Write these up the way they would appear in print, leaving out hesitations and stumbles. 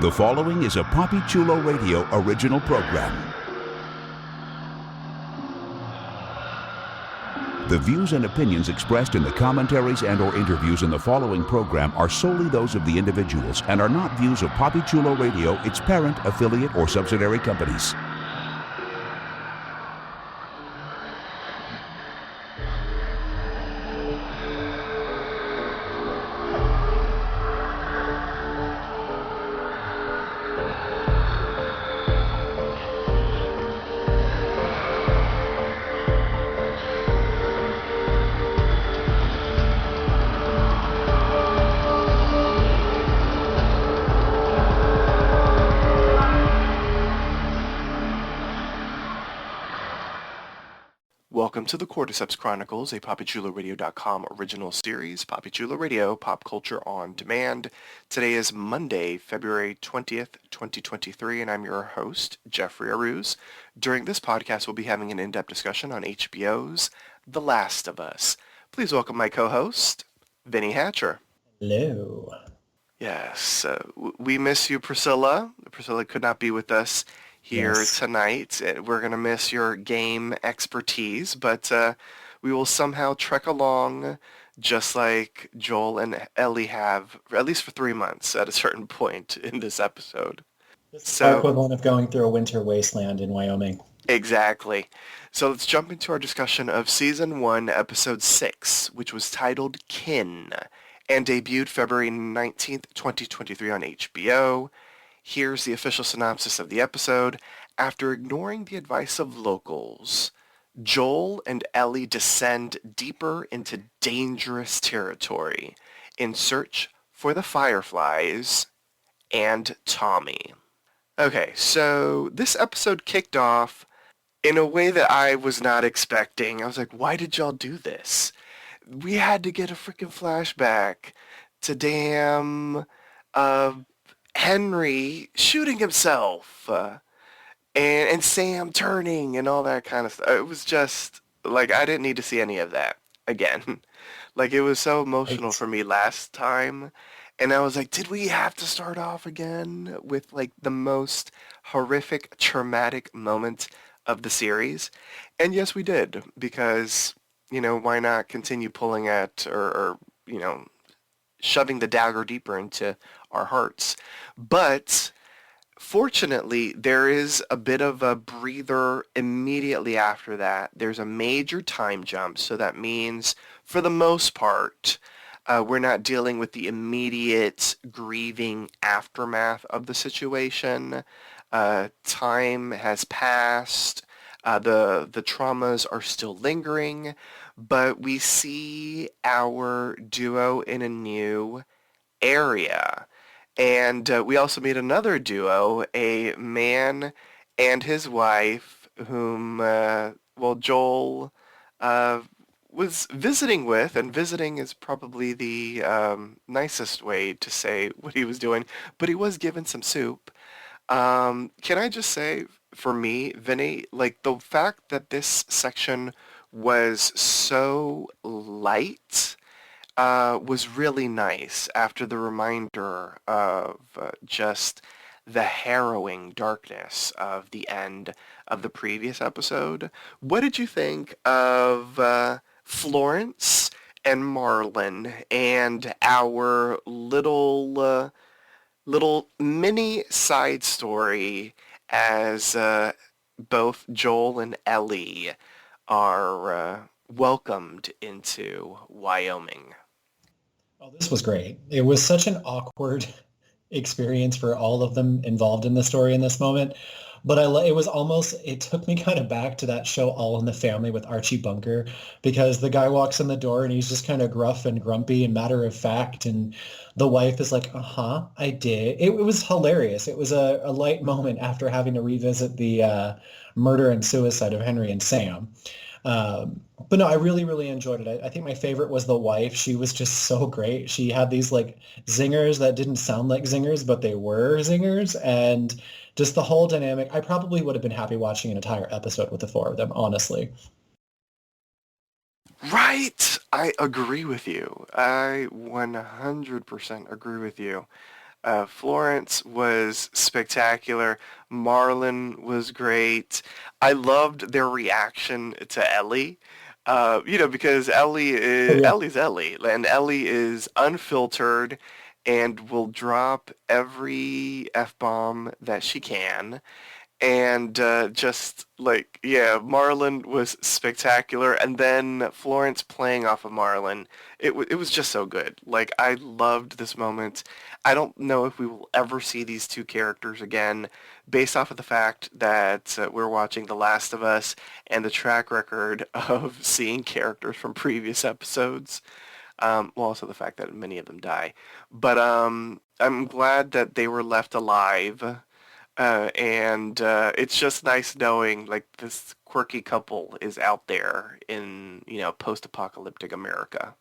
The following is a Papi Chulo Radio original program. The views and opinions expressed in the commentaries and/or interviews in the following program are solely those of the individuals and are not views of Papi Chulo Radio, its parent, affiliate, or subsidiary companies. Welcome to the Cordyceps Chronicles, a PapiChuloRadio.com original series, Papi Chulo Radio, pop culture on demand. Today is Monday, February 20th, 2023, and I'm your host, Jeffrey Aruz. During this podcast, we'll be having an in-depth discussion on HBO's The Last of Us. Please welcome my co-host, Vinny Hatcher. Hello. Yes, we miss you, Priscilla. Priscilla could not be with us here tonight. We're going to miss your game expertise, but we will somehow trek along just like Joel and Ellie have, at least for 3 months at a certain point in this episode. This is our equivalent of going through a winter wasteland in Wyoming. Exactly. So let's jump into our discussion of Season 1, Episode 6, which was titled Kin, and debuted February 19th, 2023 on HBO. Here's the official synopsis of the episode. After ignoring the advice of locals, Joel and Ellie descend deeper into dangerous territory in search for the Fireflies and Tommy. Okay, so this episode kicked off in a way that I was not expecting. I was like, why did y'all do this? We had to get a freaking flashback to damn Henry shooting himself and Sam turning and all that kind of stuff. It was just, like, I didn't need to see any of that again. Like, it was so emotional for me last time. And I was like, did we have to start off again with, like, the most horrific, traumatic moment of the series? And yes, we did. Because, you know, why not continue pulling at or you know, shoving the dagger deeper into our hearts. But fortunately, there is a bit of a breather immediately after that. There's a major time jump, so that means, for the most part, we're not dealing with the immediate grieving aftermath of the situation. Time has passed. The traumas are still lingering, but we see our duo in a new area. And we also meet another duo, a man and his wife, whom, Joel was visiting with, and visiting is probably the nicest way to say what he was doing, but he was given some soup. Can I just say, for me, Vinny, like, the fact that this section was so light was really nice after the reminder of just the harrowing darkness of the end of the previous episode. What did you think of Florence and Marlon and our little mini side story as both Joel and Ellie are welcomed into Wyoming? Oh, this was great. It was such an awkward experience for all of them involved in the story in this moment. But it took me kind of back to that show All in the Family with Archie Bunker, because the guy walks in the door and he's just kind of gruff and grumpy and matter of fact. And the wife is like, I did. It was hilarious. It was a light moment after having to revisit the murder and suicide of Henry and Sam. But no, I really, really enjoyed it. I think my favorite was the wife. She was just so great. She had these like zingers that didn't sound like zingers, but they were zingers. And just the whole dynamic. I probably would have been happy watching an entire episode with the four of them, honestly. Right. I agree with you. I 100% agree with you. Florence was spectacular. Marlon was great. I loved their reaction to Ellie. Because Oh yeah. Ellie's Ellie, and Ellie is unfiltered and will drop every F-bomb that she can. And just like, yeah, Marlon was spectacular, and then Florence playing off of Marlon, it was just so good. Like, I loved this moment. I don't know if we will ever see these two characters again, based off of the fact that we're watching The Last of Us and the track record of seeing characters from previous episodes. Well, also the fact that many of them die. But I'm glad that they were left alive, and it's just nice knowing like this quirky couple is out there in, post-apocalyptic America.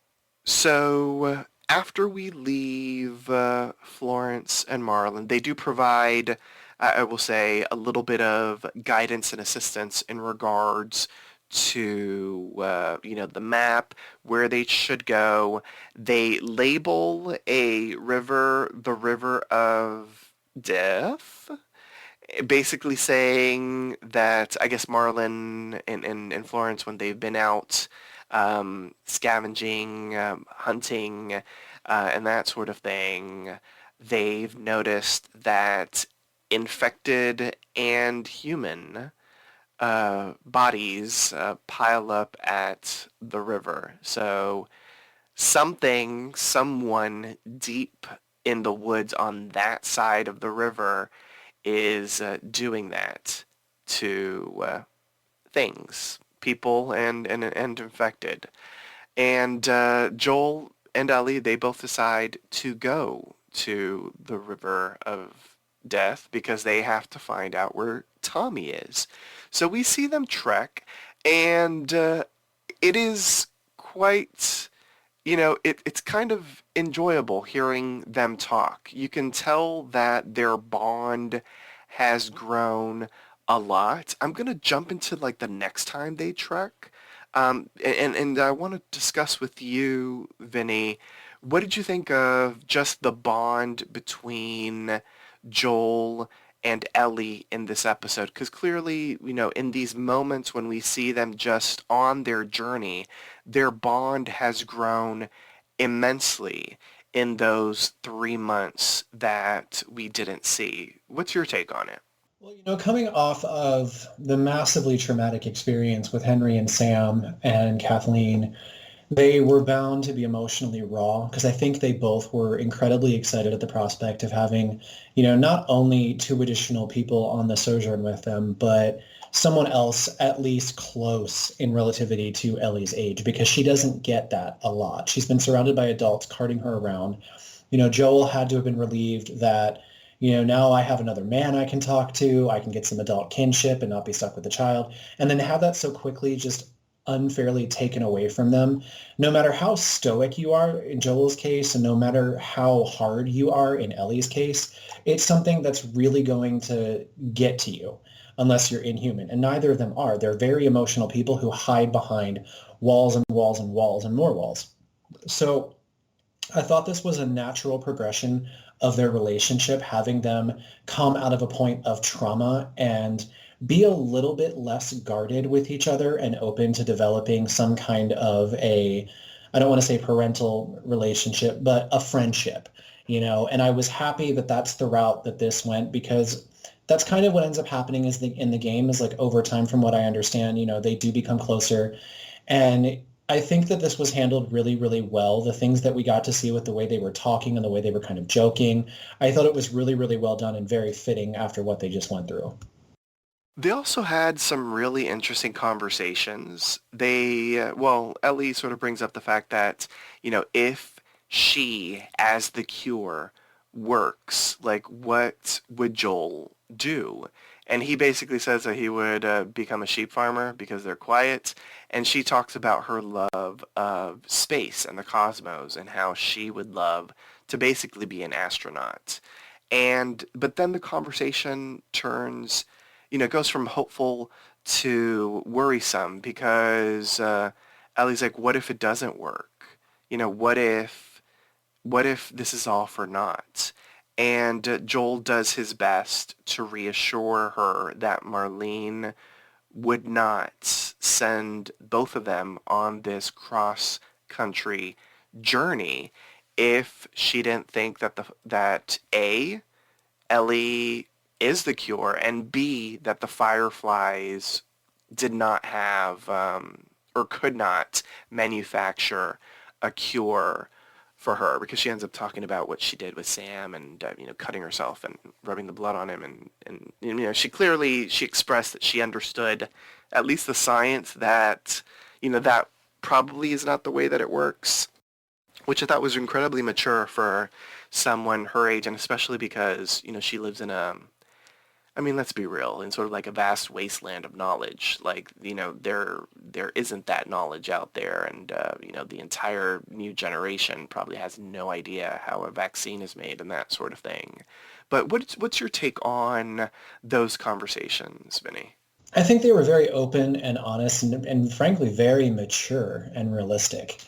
So after we leave Florence and Marlon, they do provide, I will say, a little bit of guidance and assistance in regards to, the map, where they should go. They label a river the River of Death, basically saying that I guess Marlin and Florence, when they've been out scavenging, hunting, and that sort of thing, they've noticed that infected and human bodies pile up at the river. So someone deep in the woods on that side of the river is doing that to things, people, and infected. And Joel and Ellie, they both decide to go to the River of Death because they have to find out where Tommy is. So we see them trek, and it is quite, it's kind of enjoyable hearing them talk. You can tell that their bond has grown a lot. I'm going to jump into like the next time they trek. And I want to discuss with you, Vinny, what did you think of just the bond between Joel and Ellie in this episode? Because clearly, in these moments when we see them just on their journey, their bond has grown immensely in those 3 months that we didn't see. What's your take on it? Well, coming off of the massively traumatic experience with Henry and Sam and Kathleen, they were bound to be emotionally raw because I think they both were incredibly excited at the prospect of having, not only two additional people on the sojourn with them, but someone else at least close in relativity to Ellie's age, because she doesn't get that a lot. She's been surrounded by adults carting her around. Joel had to have been relieved that, now I have another man I can talk to. I can get some adult kinship and not be stuck with the child. And then to have that so quickly just unfairly taken away from them, no matter how stoic you are in Joel's case, and no matter how hard you are in Ellie's case, it's something that's really going to get to you unless you're inhuman. And neither of them are. They're very emotional people who hide behind walls and walls and walls and more walls. So I thought this was a natural progression of their relationship, having them come out of a point of trauma and be a little bit less guarded with each other and open to developing some kind of I don't want to say parental relationship, but a friendship, and I was happy that that's the route that this went, because that's kind of what ends up happening in the game is like over time, from what I understand, they do become closer. And I think that this was handled really, really well. The things that we got to see with the way they were talking and the way they were kind of joking, I thought it was really, really well done and very fitting after what they just went through. They also had some really interesting conversations. Ellie sort of brings up the fact that, if she, as the cure, works, like, what would Joel do? And he basically says that he would become a sheep farmer because they're quiet. And she talks about her love of space and the cosmos and how she would love to basically be an astronaut. But then the conversation turns, goes from hopeful to worrisome because Ellie's like, what if it doesn't work? What if this is all for naught? And Joel does his best to reassure her that Marlene would not send both of them on this cross-country journey if she didn't think that A, Ellie is the cure, and B, that the Fireflies did not have or could not manufacture a cure for her, because she ends up talking about what she did with Sam and cutting herself and rubbing the blood on him, and she expressed that she understood at least the science that that probably is not the way that it works, which I thought was incredibly mature for someone her age, and especially because she lives in let's be real, in sort of like a vast wasteland of knowledge. Like, there isn't that knowledge out there, and the entire new generation probably has no idea how a vaccine is made and that sort of thing. But what's your take on those conversations, Vinny? I think they were very open and honest and frankly very mature and realistic.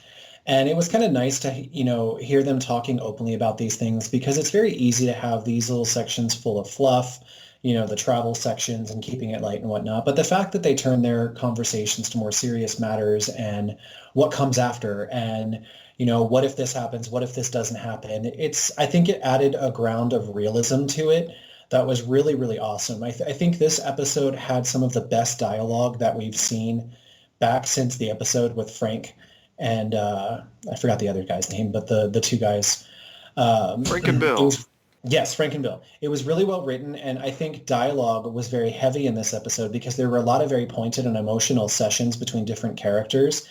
And it was kind of nice to, hear them talking openly about these things, because it's very easy to have these little sections full of fluff, the travel sections and keeping it light and whatnot. But the fact that they turn their conversations to more serious matters and what comes after, and, what if this happens? What if this doesn't happen? I think it added a ground of realism to it that was really, really awesome. I think this episode had some of the best dialogue that we've seen back since the episode with Frank and I forgot the other guy's name, but the two guys. Frank and Bill. Yes, Frank and Bill. It was really well written, and I think dialogue was very heavy in this episode because there were a lot of very pointed and emotional sessions between different characters,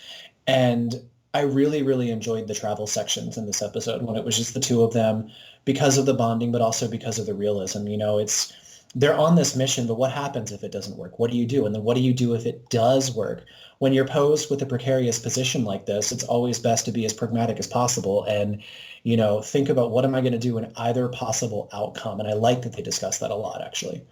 and I really, really enjoyed the travel sections in this episode when it was just the two of them, because of the bonding, but also because of the realism. They're on this mission, but what happens if it doesn't work? What do you do? And then what do you do if it does work? When you're posed with a precarious position like this, it's always best to be as pragmatic as possible and, think about what am I going to do in either possible outcome. And I like that they discuss that a lot, actually.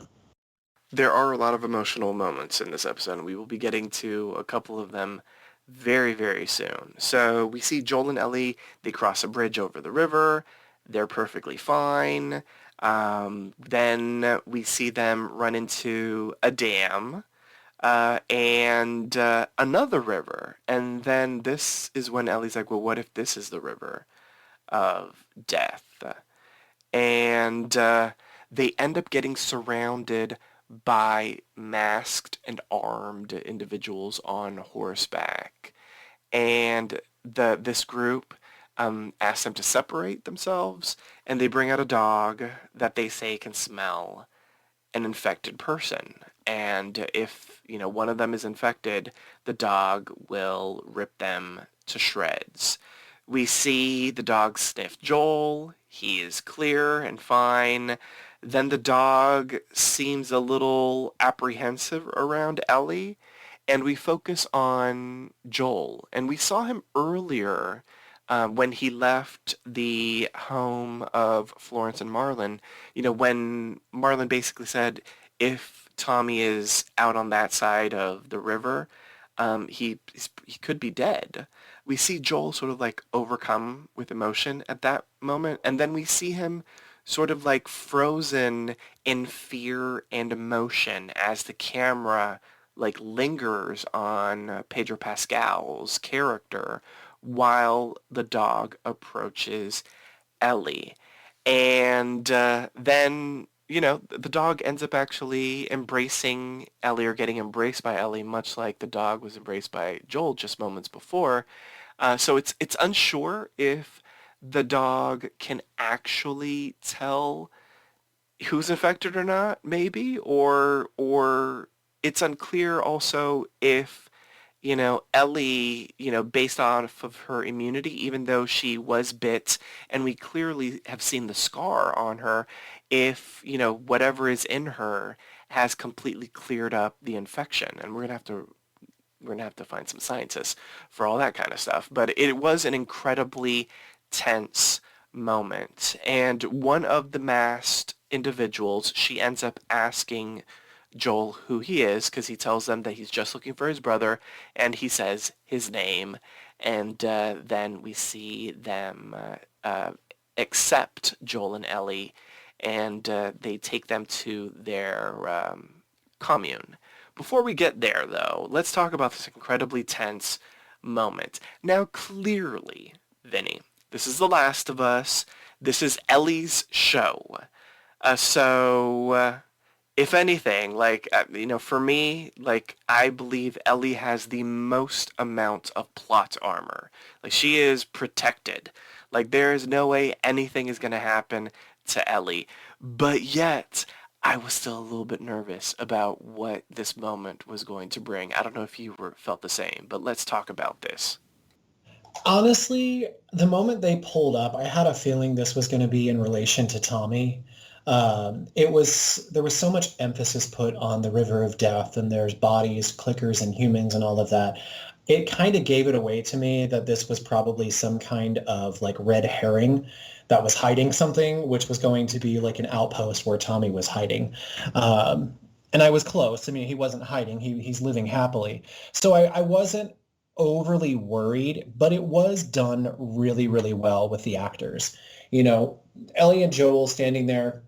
There are a lot of emotional moments in this episode, and we will be getting to a couple of them very, very soon. So we see Joel and Ellie, they cross a bridge over the river. They're perfectly fine. Then we see them run into a dam and another river. And then this is when Ellie's like, well, what if this is the river of death? And they end up getting surrounded by masked and armed individuals on horseback. And this group asks them to separate themselves, and they bring out a dog that they say can smell an infected person. And if, one of them is infected, the dog will rip them to shreds. We see the dog sniff Joel. He is clear and fine. Then the dog seems a little apprehensive around Ellie, and we focus on Joel. And we saw him earlier when he left the home of Florence and Marlon, when Marlon basically said, if Tommy is out on that side of the river, he could be dead. We see Joel sort of like overcome with emotion at that moment, and then we see him sort of like frozen in fear and emotion as the camera like lingers on Pedro Pascal's character while the dog approaches Ellie. And then, the dog ends up actually embracing Ellie, or getting embraced by Ellie, much like the dog was embraced by Joel just moments before. So it's unsure if the dog can actually tell who's infected or not, maybe, or it's unclear also if Ellie, based off of her immunity, even though she was bit, and we clearly have seen the scar on her, if, whatever is in her has completely cleared up the infection. And we're gonna have to find some scientists for all that kind of stuff. But it was an incredibly tense moment. And one of the masked individuals, she ends up asking Joel who he is, because he tells them that he's just looking for his brother, and he says his name. And then we see them accept Joel and Ellie, and they take them to their commune. Before we get there, though, let's talk about this incredibly tense moment. Now, clearly, Vinny, this is The Last of Us. This is Ellie's show. So, if anything, like, for me, like, I believe Ellie has the most amount of plot armor. Like, she is protected. Like, there is no way anything is going to happen to Ellie. But yet, I was still a little bit nervous about what this moment was going to bring. I don't know if you felt the same, but let's talk about this. Honestly, the moment they pulled up, I had a feeling this was going to be in relation to Tommy. There was so much emphasis put on the River of Death and there's bodies, clickers, and humans and all of that. It kind of gave it away to me that this was probably some kind of like red herring that was hiding something, which was going to be like an outpost where Tommy was hiding. Um, and I was close. I mean, he wasn't hiding. He's living happily. So I wasn't overly worried, but it was done really, really well with the actors. You know, Ellie and Joel standing there,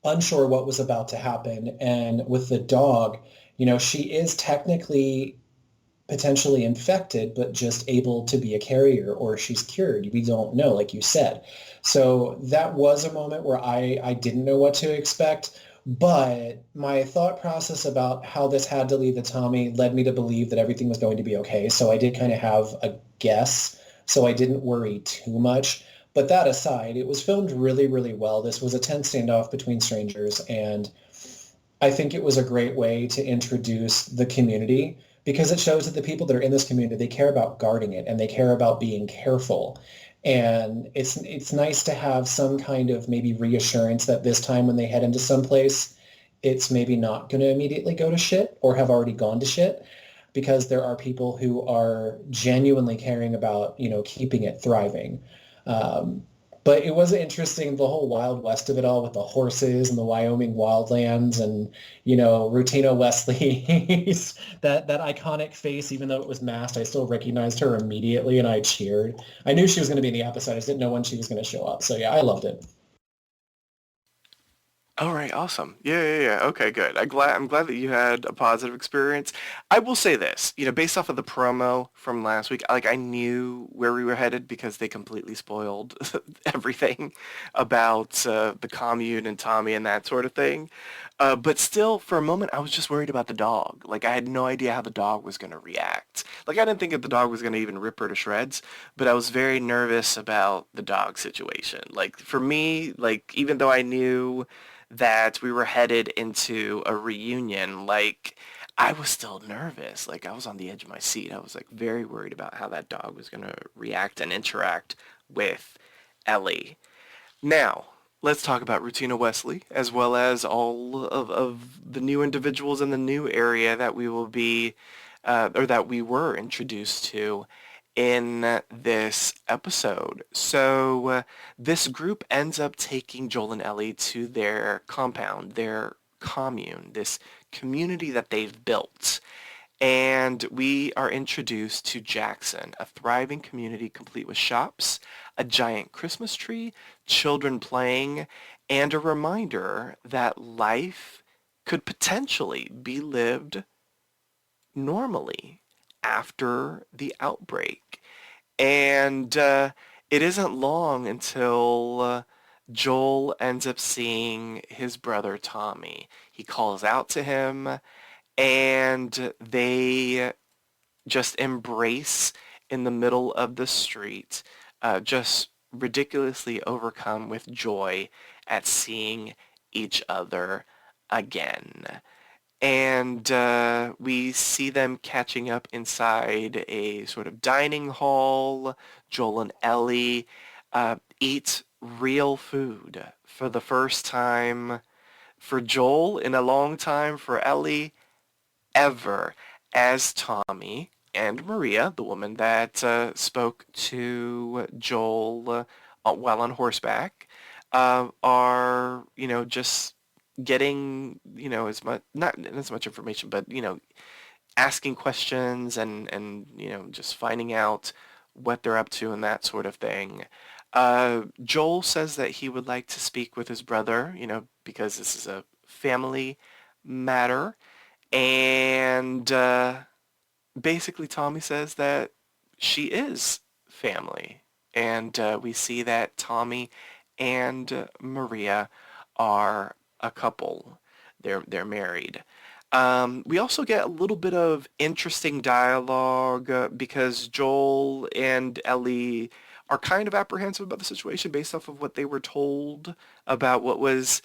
unsure what was about to happen. And with the dog, you know, she is technically potentially infected, but just able to be a carrier, or she's cured. We don't know, like you said. So that was a moment where I didn't know what to expect. But my thought process about how this had to leave the Tommy led me to believe that everything was going to be okay. So I did kind of have a guess. So I didn't worry too much. But that aside, it was filmed really, really well. This was a tense standoff between strangers, and I think it was a great way to introduce the community because it shows that the people that are in this community, they care about guarding it and they care about being careful. And it's nice to have some kind of maybe reassurance that this time when they head into some place, it's maybe not going to immediately go to shit or have already gone to shit because there are people who are genuinely caring about, you know, keeping it thriving. Um, but it was interesting, the whole Wild West of it all with the horses and the Wyoming wildlands and, you know, Rutino Wesley's that iconic face, even though it was masked, I still recognized her immediately and I cheered. I knew she was going to be in the episode. I just didn't know when she was going to show up. So yeah, I loved it. All right, awesome. Yeah. Okay, good. I'm glad that you had a positive experience. I will say this, based off of the promo from last week, like I knew where we were headed because they completely spoiled everything about the commune and Tommy and that sort of thing. But still, for a moment, I was just worried about the dog. Like I had no idea how the dog was going to react. Like I didn't think that the dog was going to even rip her to shreds, but I was very nervous about the dog situation. Like for me, like even though I knew that we were headed into a reunion, like I was still nervous. Like I was on the edge of my seat. I was like very worried about how that dog was going to react and interact with Ellie. Now, let's talk about Rutina Wesley, as well as all of the new individuals in the new area that we will be, or that we were introduced to in this episode. So this group ends up taking Joel and Ellie to their compound, their commune, this community that they've built. And we are introduced to Jackson, a thriving community complete with shops, a giant Christmas tree, children playing, and a reminder that life could potentially be lived normally after the outbreak. And it isn't long until Joel ends up seeing his brother Tommy. He calls out to him and they just embrace in the middle of the street, just ridiculously overcome with joy at seeing each other again. And we see them catching up inside a sort of dining hall. Joel and Ellie eat real food for the first time for Joel in a long time, for Ellie ever, as Tommy and Maria, the woman that spoke to Joel while on horseback, are, just getting, as much, not as much information, but, asking questions and just finding out what they're up to and that sort of thing. Joel says that he would like to speak with his brother, because this is a family matter. And basically, Tommy says that she is family. And we see that Tommy and Maria are a couple. They're married. We also get a little bit of interesting dialogue because Joel and Ellie are kind of apprehensive about the situation based off of what they were told about what was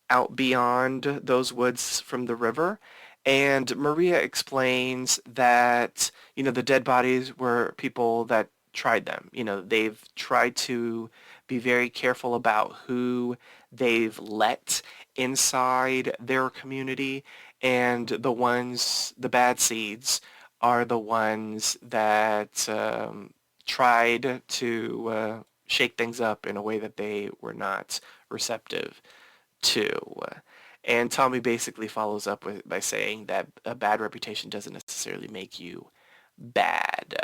out beyond those woods from the river. And Maria explains that, the dead bodies were people that tried them. They've tried to be very careful about who they've let inside their community, and the bad seeds are the ones that tried to shake things up in a way that they were not receptive to. And Tommy basically follows up by saying that a bad reputation doesn't necessarily make you bad.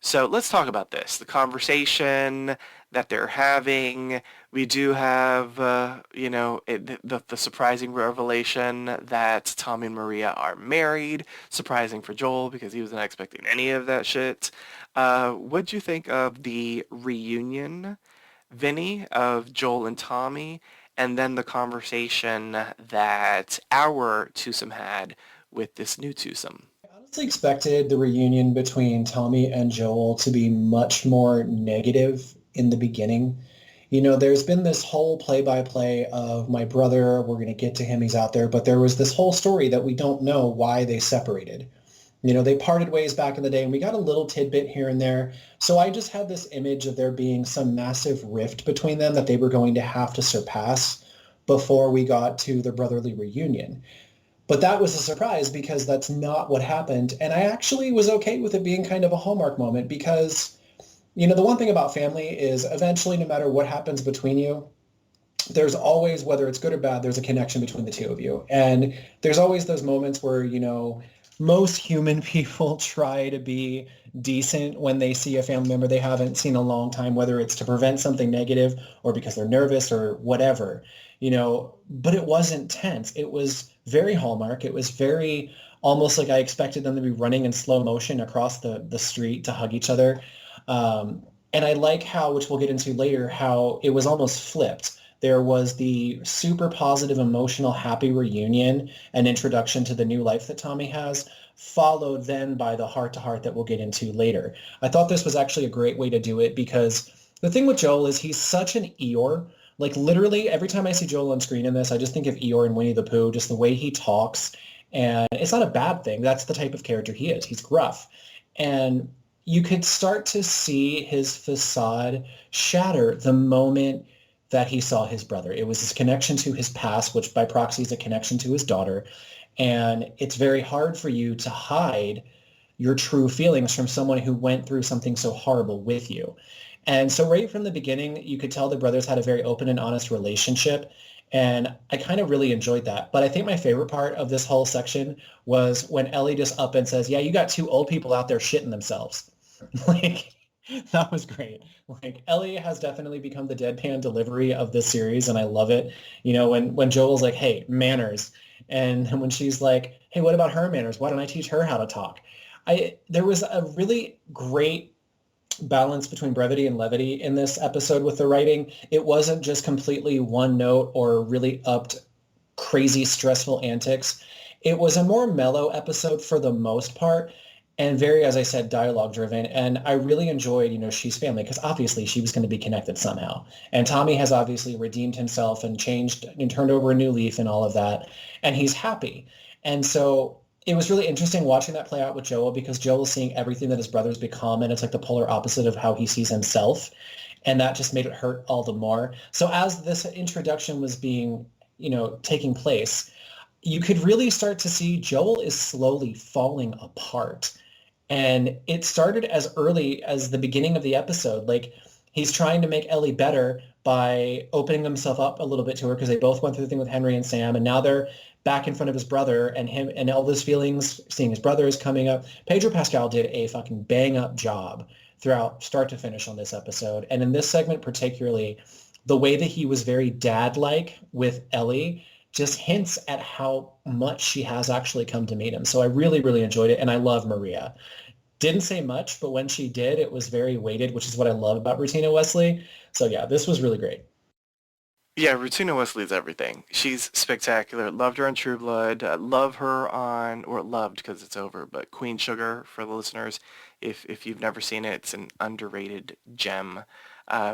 So let's talk about this. The conversation that they're having. We do have, the surprising revelation that Tommy and Maria are married. Surprising for Joel because he was not expecting any of that shit. What'd you think of the reunion, Vinny, of Joel and Tommy? And then the conversation that our twosome had with this new twosome. I honestly expected the reunion between Tommy and Joel to be much more negative in the beginning. There's been this whole play-by-play of my brother, we're going to get to him, he's out there, but there was this whole story that we don't know why they separated. They parted ways back in the day, and we got a little tidbit here and there. So I just had this image of there being some massive rift between them that they were going to have to surpass before we got to the brotherly reunion. But that was a surprise because that's not what happened. And I actually was okay with it being kind of a Hallmark moment because, the one thing about family is eventually, no matter what happens between you, there's always, whether it's good or bad, there's a connection between the two of you. And there's always those moments where, most human people try to be decent when they see a family member they haven't seen in a long time, whether it's to prevent something negative or because they're nervous or whatever, but it wasn't tense. It was very Hallmark. It was very almost like I expected them to be running in slow motion across the street to hug each other. And I like how, which we'll get into later, how it was almost flipped. There was the super positive, emotional, happy reunion and introduction to the new life that Tommy has, followed then by the heart-to-heart that we'll get into later. I thought this was actually a great way to do it because the thing with Joel is he's such an Eeyore. Like literally every time I see Joel on screen in this, I just think of Eeyore and Winnie the Pooh, just the way he talks. And it's not a bad thing. That's the type of character he is. He's gruff. And you could start to see his facade shatter the moment that he saw his brother. It was his connection to his past, which by proxy is a connection to his daughter. And it's very hard for you to hide your true feelings from someone who went through something so horrible with you. And so right from the beginning, you could tell the brothers had a very open and honest relationship. And I kind of really enjoyed that. But I think my favorite part of this whole section was when Ellie just up and says, yeah, you got two old people out there shitting themselves. That was great. Ellie has definitely become the deadpan delivery of this series, and I love it. When Joel's like, hey, manners. And when she's like, hey, what about her manners? Why don't I teach her how to talk? There was a really great balance between brevity and levity in this episode with the writing. It wasn't just completely one note or really upped crazy, stressful antics. It was a more mellow episode for the most part. And very, as I said, dialogue driven. And I really enjoyed, She's family, because obviously she was going to be connected somehow. And Tommy has obviously redeemed himself and changed and turned over a new leaf and all of that. And he's happy. And so it was really interesting watching that play out with Joel because Joel is seeing everything that his brother's become. And it's like the polar opposite of how he sees himself. And that just made it hurt all the more. So as this introduction was being, taking place, you could really start to see Joel is slowly falling apart. And it started as early as the beginning of the episode. Like he's trying to make Ellie better by opening himself up a little bit to her because they both went through the thing with Henry and Sam. And now they're back in front of his brother and him and all those feelings, seeing his brother is coming up. Pedro Pascal did a fucking bang up job throughout start to finish on this episode. And in this segment particularly, the way that he was very dad-like with Ellie just hints at how much she has actually come to meet him. So I really, really enjoyed it. And I love Maria. Didn't say much, but when she did, it was very weighted, which is what I love about Rutina Wesley. So yeah, this was really great. Yeah, Rutina Wesley is everything. She's spectacular. Loved her on True Blood. Love her on, or loved because it's over, but Queen Sugar for the listeners. If you've never seen it, it's an underrated gem.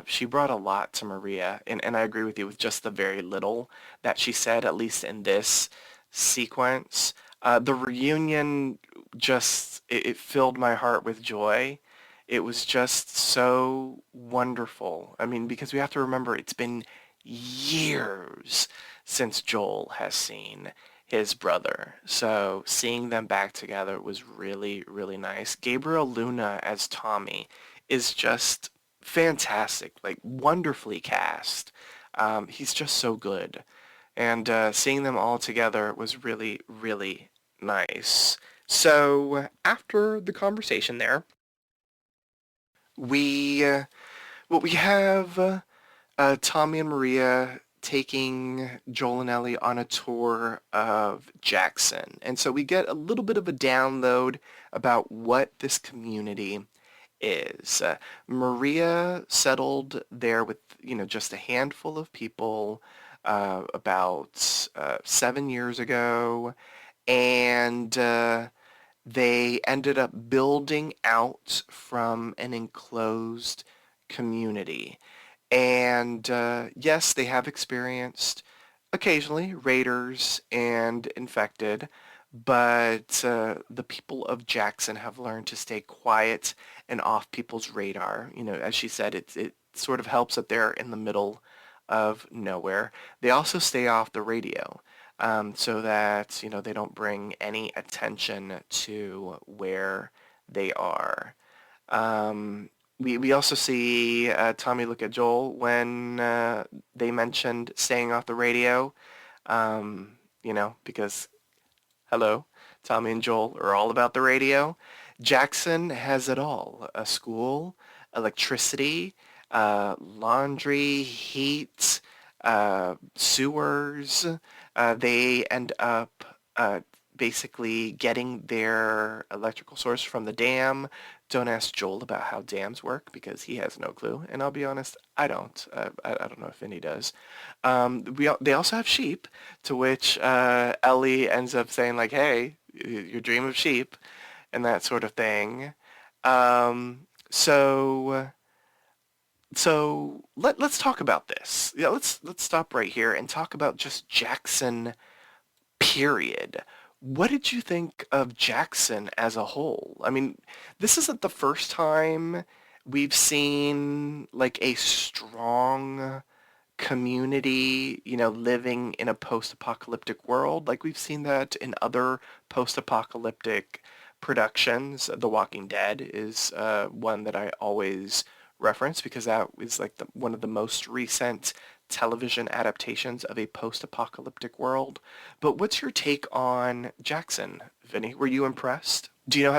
She brought a lot to Maria, and I agree with you with just the very little that she said, at least in this sequence. The reunion just, it filled my heart with joy. It was just so wonderful. I mean, because we have to remember it's been years since Joel has seen his brother. So seeing them back together was really, really nice. Gabriel Luna as Tommy is just fantastic, like wonderfully cast. He's just so good. And seeing them all together was really, really nice. So after the conversation there, we we have Tommy and Maria taking Joel and Ellie on a tour of Jackson. And so we get a little bit of a download about what this community is. Maria settled there with, just a handful of people about 7 years ago. And they ended up building out from an enclosed community. And yes, they have experienced occasionally raiders and infected, but the people of Jackson have learned to stay quiet and off people's radar. As she said, it sort of helps that they're in the middle of nowhere. They also stay off the radio so that, they don't bring any attention to where they are. We also see Tommy look at Joel when they mentioned staying off the radio, because, hello, Tommy and Joel are all about the radio. Jackson has it all: a school, electricity, laundry, heat, sewers. They end up basically getting their electrical source from the dam. Don't ask Joel about how dams work because he has no clue, and I'll be honest, I don't. I don't know if Vinny does. They also have sheep, to which Ellie ends up saying like, "Hey, your dream of sheep," and that sort of thing. So let's talk about this. Yeah, let's stop right here and talk about just Jackson. Period. What did you think of Jackson as a whole? I mean, this isn't the first time we've seen like a strong community, living in a post-apocalyptic world. Like we've seen that in other post-apocalyptic productions. The Walking Dead is one that I always reference because that is like one of the most recent television adaptations of a post-apocalyptic world. But what's your take on Jackson, Vinny? Were you impressed? Do you know how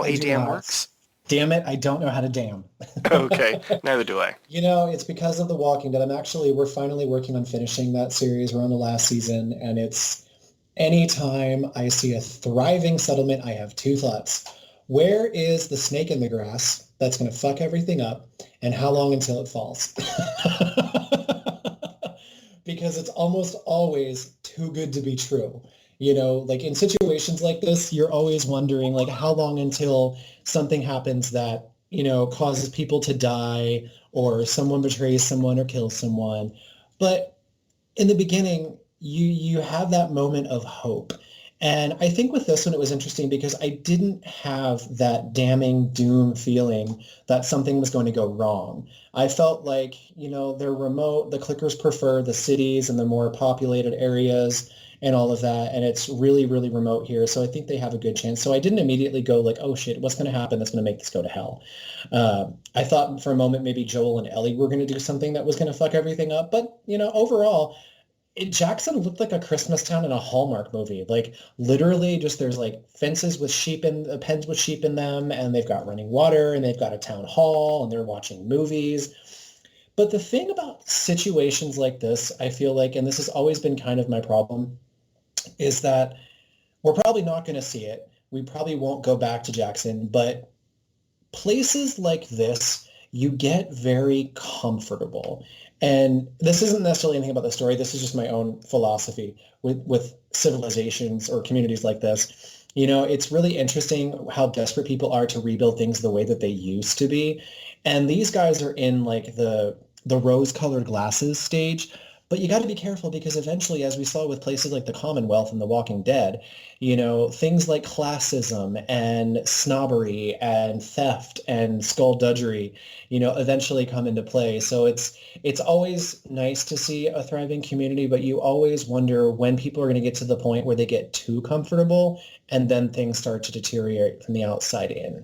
a dam works? Damn it, I don't know how to dam. Okay, neither do I. It's because of The Walking Dead. We're finally working on finishing that series. We're on the last season, and it's anytime I see a thriving settlement, I have two thoughts. Where is the snake in the grass that's going to fuck everything up, and how long until it falls? Because it's almost always too good to be true. Like in situations like this, you're always wondering, like, how long until something happens that, causes people to die or someone betrays someone or kills someone. But in the beginning, you have that moment of hope. And I think with this one, it was interesting because I didn't have that damning doom feeling that something was going to go wrong. I felt like, they're remote, the clickers prefer the cities and the more populated areas and all of that. And it's really, really remote here. So I think they have a good chance. So I didn't immediately go like, oh shit, what's going to happen that's going to make this go to hell? I thought for a moment maybe Joel and Ellie were going to do something that was going to fuck everything up. But, overall, Jackson looked like a Christmas town in a Hallmark movie. Like literally just there's like fences with sheep in pens with sheep in them, and they've got running water, and they've got a town hall, and they're watching movies. But the thing about situations like this, I feel like, and this has always been kind of my problem, is that we're probably not going to see it. We probably won't go back to Jackson, but places like this, you get very comfortable. And this isn't necessarily anything about the story. This is just my own philosophy with civilizations or communities like this. You know, it's really interesting how desperate people are to rebuild things the way that they used to be. And these guys are in like the rose-colored glasses stage. But you got to be careful because eventually, as we saw with places like the Commonwealth and The Walking Dead, you know, things like classism and snobbery and theft and skullduggery, you know, eventually come into play. So it's always nice to see a thriving community, but you always wonder when people are going to get to the point where they get too comfortable and then things start to deteriorate from the outside in.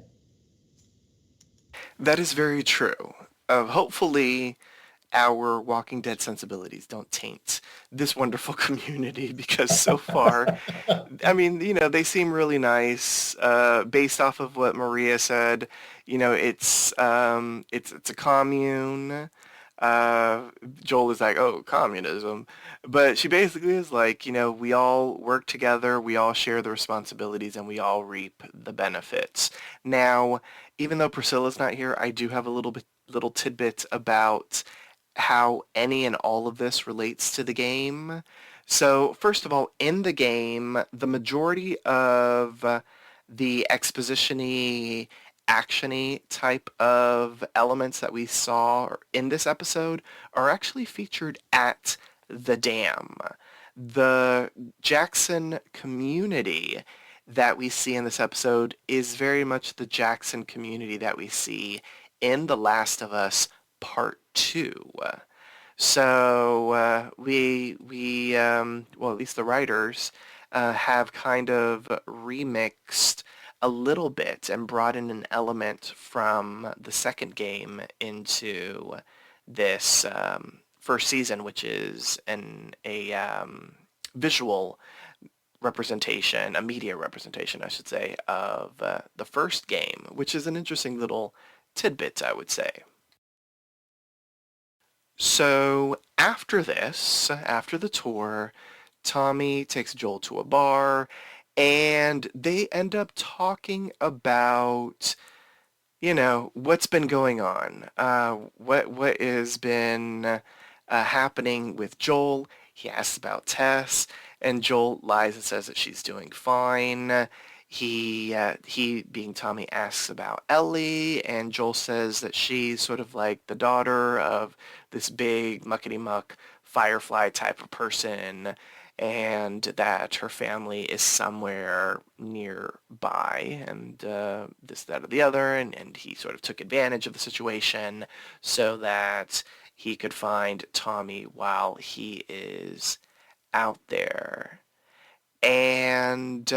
That is very true. Hopefully, our Walking Dead sensibilities don't taint this wonderful community because so far, I mean, they seem really nice. Based off of what Maria said, it's a commune. Uh, Joel is like, oh, communism. But she basically is like, we all work together, we all share the responsibilities, and we all reap the benefits. Now, even though Priscilla's not here, I do have a little tidbit about how any and all of this relates to the game. So, first of all, in the game, the majority of the exposition-y, action-y type of elements that we saw in this episode are actually featured at the dam. The Jackson community that we see in this episode is very much the Jackson community that we see in The Last of Us Part 2. So well, at least the writers have kind of remixed a little bit and brought in an element from the second game into this first season, which is a visual representation, a media representation, I should say, of the first game, which is an interesting little tidbit, I would say. So after this, after the tour, Tommy takes Joel to a bar, and they end up talking about, what's been going on, what has been happening with Joel. He asks about Tess, and Joel lies and says that she's doing fine. He being Tommy asks about Ellie, and Joel says that she's sort of like the daughter of this big muckety-muck firefly type of person, and that her family is somewhere nearby, and this, that, or the other, and he sort of took advantage of the situation so that he could find Tommy while he is out there. And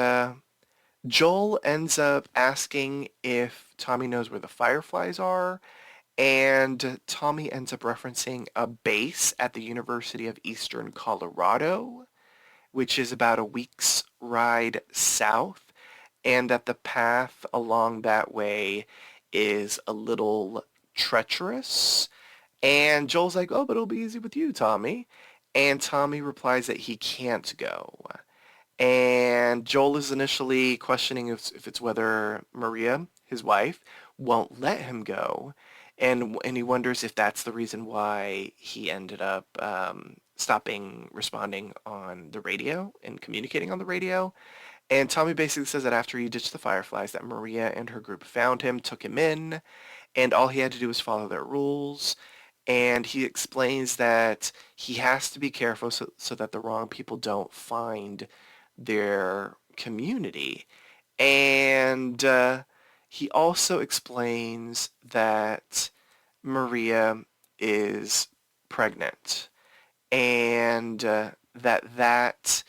Joel ends up asking if Tommy knows where the fireflies are, and Tommy ends up referencing a base at the University of Eastern Colorado, which is about a week's ride south, and that the path along that way is a little treacherous. And Joel's like, oh, but it'll be easy with you, Tommy. And Tommy replies that he can't go. And Joel is initially questioning if it's whether Maria, his wife, won't let him go. And he wonders if that's the reason why he ended up stopping responding on the radio and communicating on the radio. And Tommy basically says that after he ditched the Fireflies, that Maria and her group found him, took him in, and all he had to do was follow their rules. And he explains that he has to be careful so that the wrong people don't find their community. And he also explains that Maria is pregnant, and that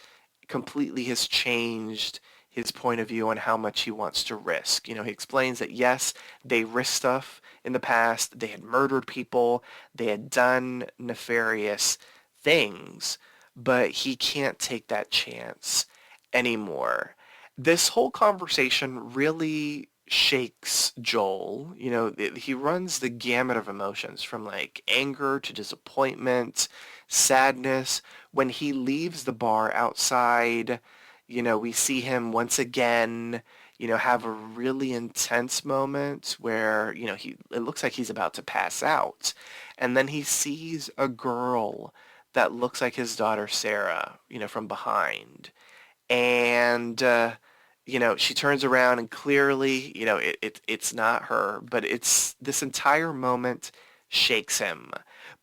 completely has changed his point of view on how much he wants to risk. He explains that yes, they risked stuff in the past, they had murdered people, they had done nefarious things, but he can't take that chance anymore. This whole conversation really shakes Joel. You know, he runs the gamut of emotions from like anger to disappointment, sadness. When he leaves the bar outside, you know, we see him once again, you know, have a really intense moment where, you know, it looks like he's about to pass out. And then he sees a girl that looks like his daughter Sarah, you know, from behind. And you know, she turns around and clearly, you know, it's not her, but it's this entire moment shakes him.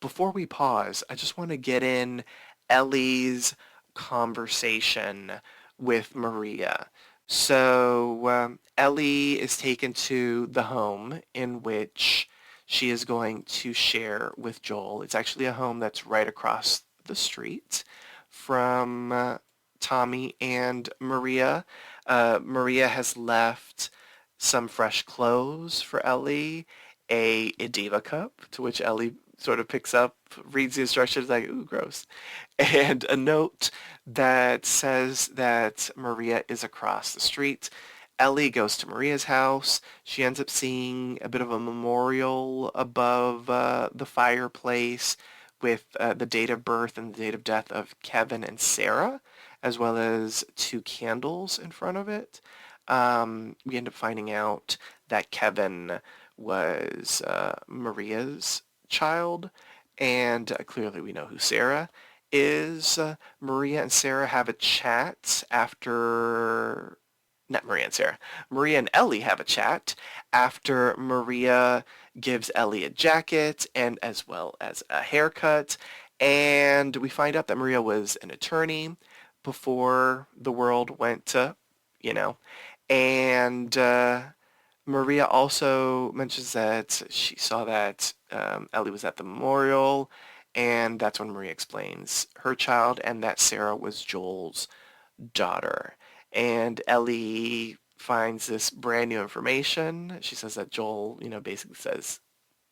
Before we pause, I just want to get in Ellie's conversation with Maria. So Ellie is taken to the home in which she is going to share with Joel. It's actually a home that's right across the street from Tommy and Maria. Maria has left some fresh clothes for Ellie, a Ediva cup, to which Ellie sort of picks up, reads the instructions like, ooh, gross, and a note that says that Maria is across the street. Ellie goes to Maria's house. She ends up seeing a bit of a memorial above the fireplace with the date of birth and the date of death of Kevin and Sarah, as well as two candles in front of it. We end up finding out that Kevin was Maria's child, and clearly we know who Sarah is. Maria and Sarah have a chat after... Not Maria and Sarah. Maria and Ellie have a chat after Maria gives Ellie a jacket and as well as a haircut. And we find out that Maria was an attorney before the world went to, you know. And Maria also mentions that she saw that Ellie was at the memorial, and that's when Maria explains her child and that Sarah was Joel's daughter. And Ellie finds this brand new information. She says that Joel, you know, basically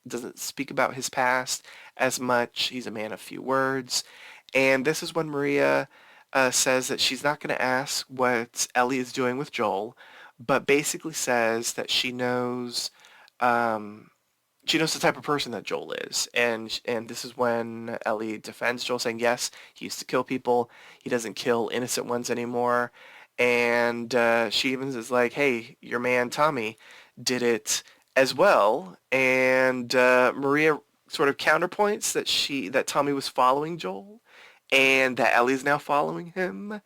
doesn't speak about his past as much. He's a man of few words. And this is when Maria says that she's not going to ask what Ellie is doing with Joel, but basically says that she knows the type of person that Joel is. And this is when Ellie defends Joel, saying, yes, he used to kill people. He doesn't kill innocent ones anymore. And she even is like, hey, your man Tommy did it as well. And Maria sort of counterpoints that Tommy was following Joel and that Ellie's now following him.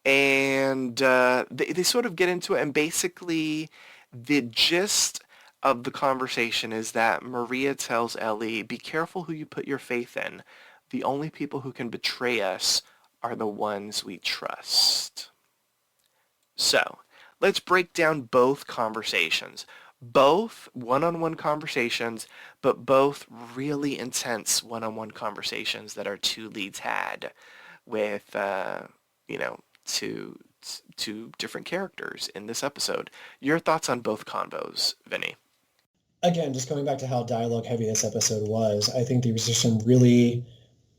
And they sort of get into it, and basically the gist of the conversation is that Maria tells Ellie, be careful who you put your faith in. The only people who can betray us are the ones we trust. So, let's break down both conversations. Both one-on-one conversations, but both really intense one-on-one conversations that our two leads had with, you know, two different characters in this episode. Your thoughts on both convos, Vinny? Again, just going back to how dialogue heavy this episode was, I think there was just some really,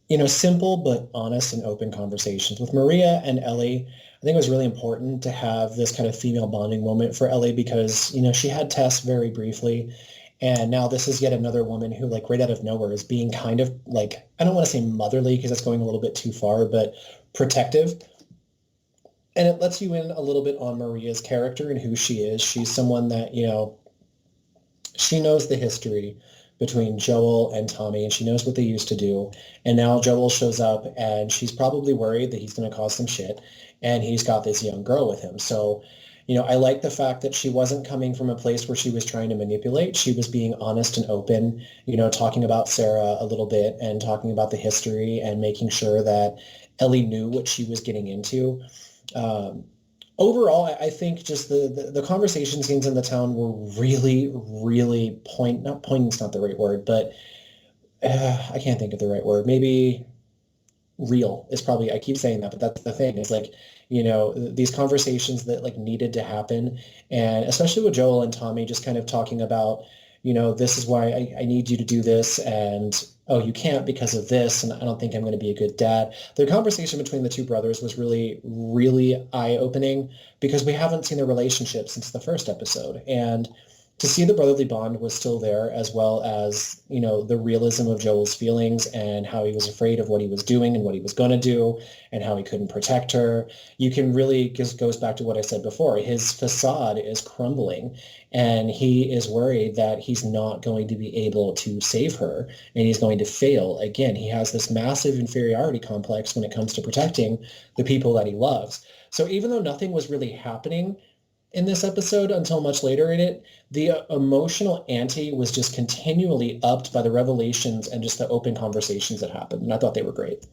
you know, simple but honest and open conversations. With Maria and Ellie, I think it was really important to have this kind of female bonding moment for Ellie because, you know, she had Tess very briefly, and now this is yet another woman who, like, right out of nowhere is being kind of, like, I don't want to say motherly because that's going a little bit too far, but protective. And it lets you in a little bit on Maria's character and who she is. She's someone that, you know, she knows the history between Joel and Tommy, and she knows what they used to do. And now Joel shows up, and she's probably worried that he's going to cause some shit, and he's got this young girl with him. So, you know, I like the fact that she wasn't coming from a place where she was trying to manipulate. She was being honest and open, you know, talking about Sarah a little bit and talking about the history and making sure that Ellie knew what she was getting into. Overall, I think just the conversation scenes in the town were really, really not poignant's not the right word, but I can't think of the right word. Maybe real is probably, I keep saying that, but that's the thing. It's like, you know, these conversations that like needed to happen. And especially with Joel and Tommy just kind of talking about, this is why I need you to do this, and oh, you can't because of this, and I don't think I'm going to be a good dad. Their conversation between the two brothers was really, really eye-opening because we haven't seen their relationship since the first episode. And to see the brotherly bond was still there, as well as, the realism of Joel's feelings and how he was afraid of what he was doing and what he was going to do and how he couldn't protect her. You can really, just goes back to what I said before, his facade is crumbling and he is worried that he's not going to be able to save her and he's going to fail. Again, he has this massive inferiority complex when it comes to protecting the people that he loves. So even though nothing was really happening in this episode until much later in it, the emotional ante was just continually upped by the revelations and just the open conversations that happened. And I thought they were great.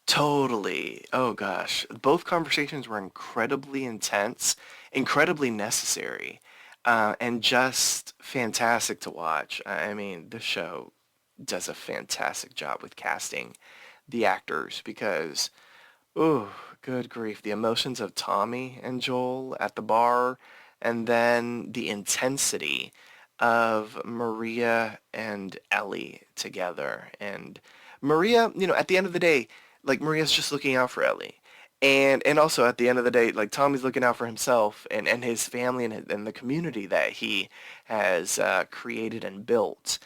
Totally. Oh gosh. Both conversations were incredibly intense, incredibly necessary, and just fantastic to watch. I mean, the show does a fantastic job with casting the actors because, oh, good grief, the emotions of Tommy and Joel at the bar, and then the intensity of Maria and Ellie together. And Maria, at the end of the day, like Maria's just looking out for Ellie. And also at the end of the day, like Tommy's looking out for himself and his family and the community that he has created and built.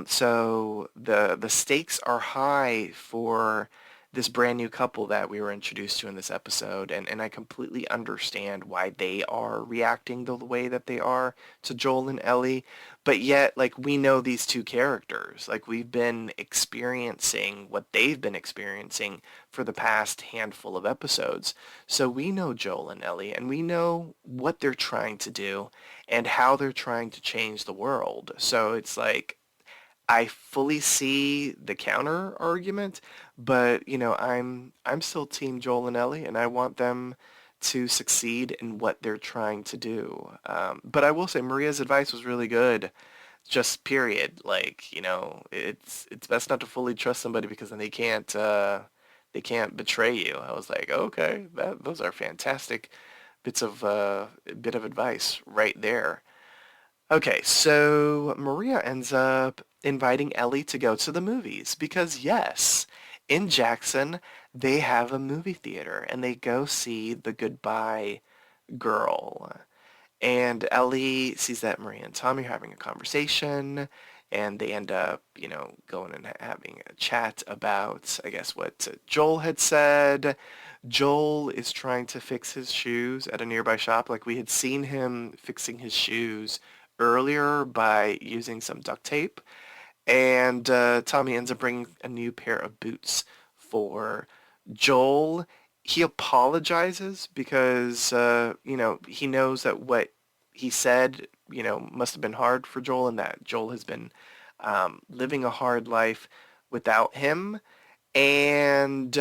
So the stakes are high for this brand new couple that we were introduced to in this episode, and I completely understand why they are reacting the way that they are to Joel and Ellie, but yet, like, we know these two characters. Like, we've been experiencing what they've been experiencing for the past handful of episodes. So we know Joel and Ellie, and we know what they're trying to do and how they're trying to change the world. So it's like, I fully see the counter argument, but I'm still team Joel and Ellie, and I want them to succeed in what they're trying to do. But I will say Maria's advice was really good. Just period. Like, it's best not to fully trust somebody because then they can't betray you. I was like, okay, those are fantastic bit of advice right there. Okay, so Maria ends up inviting Ellie to go to the movies because yes, in Jackson they have a movie theater and they go see The Goodbye Girl. And Ellie sees that Maria and Tommy are having a conversation and they end up, going and having a chat about, I guess, what Joel had said. Joel is trying to fix his shoes at a nearby shop. Like we had seen him fixing his shoes earlier by using some duct tape. And Tommy ends up bringing a new pair of boots for Joel. He apologizes because, he knows that what he said, must have been hard for Joel and that Joel has been living a hard life without him. And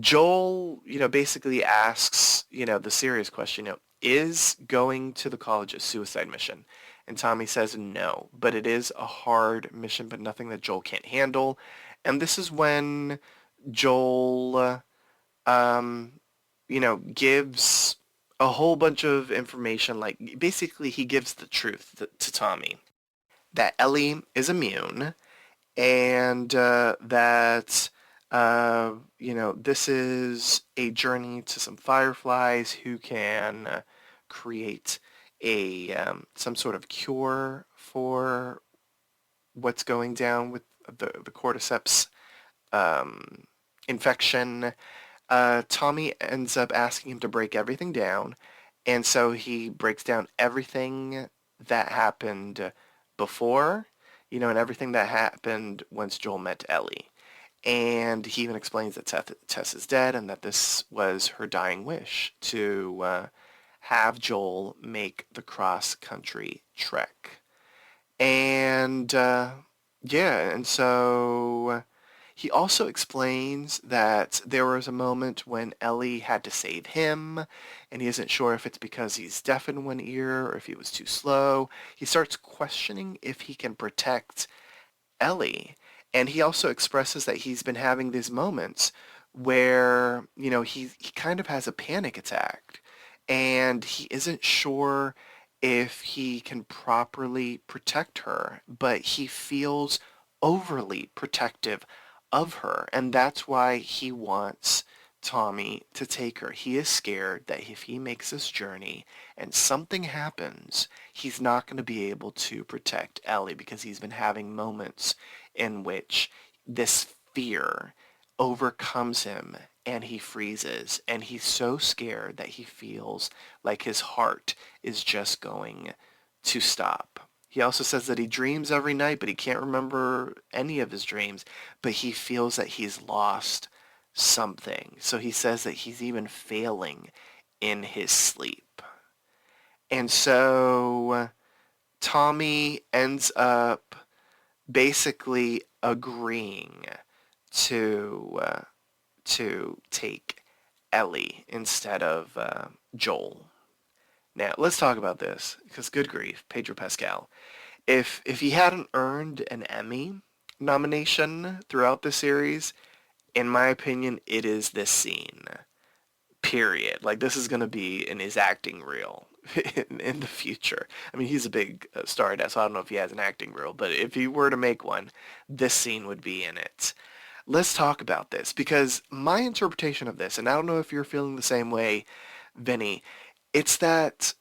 Joel, basically asks, the serious question, is going to the college a suicide mission? And Tommy says no, but it is a hard mission, but nothing that Joel can't handle. And this is when Joel, gives a whole bunch of information. Like, basically, he gives the truth to Tommy that Ellie is immune and that this is a journey to some fireflies who can create a some sort of cure for what's going down with the cordyceps infection. Tommy ends up asking him to break everything down, and so he breaks down everything that happened before, and everything that happened once Joel met Ellie. And he even explains that Tess is dead and that this was her dying wish to have Joel make the cross-country trek. And and so he also explains that there was a moment when Ellie had to save him, and he isn't sure if it's because he's deaf in one ear or if he was too slow. He starts questioning if he can protect Ellie. And he also expresses that he's been having these moments where, he kind of has a panic attack and he isn't sure if he can properly protect her, but he feels overly protective of her, and that's why he wants Tommy to take her. He is scared that if he makes this journey and something happens, he's not going to be able to protect Ellie because he's been having moments in which this fear overcomes him and he freezes, and he's so scared that he feels like his heart is just going to stop. He also says that he dreams every night, but he can't remember any of his dreams, but he feels that he's lost something. So he says that he's even failing in his sleep. And so Tommy ends up basically agreeing to take Ellie instead of Joel. Now, let's talk about this, because good grief, Pedro Pascal. If he hadn't earned an Emmy nomination throughout the series, in my opinion, it is this scene. Period. Like, this is going to be in his acting reel in the future. I mean, he's a big star now, so I don't know if he has an acting reel, but if he were to make one, this scene would be in it. Let's talk about this, because my interpretation of this, and I don't know if you're feeling the same way, Vinny, it's that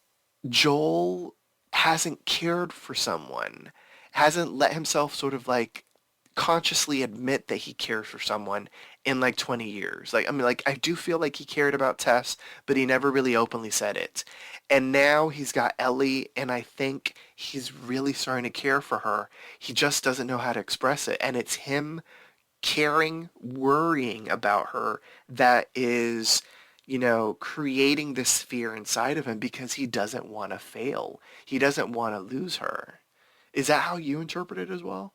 Joel hasn't cared for someone, hasn't let himself sort of like consciously admit that he cares for someone in like 20 years. Like, I mean, like, I do feel like he cared about Tess, but he never really openly said it. And now he's got Ellie, and I think he's really starting to care for her. He just doesn't know how to express it. And it's him caring, worrying about her that is, creating this fear inside of him because he doesn't want to fail. He doesn't want to lose her. Is that how you interpret it as well?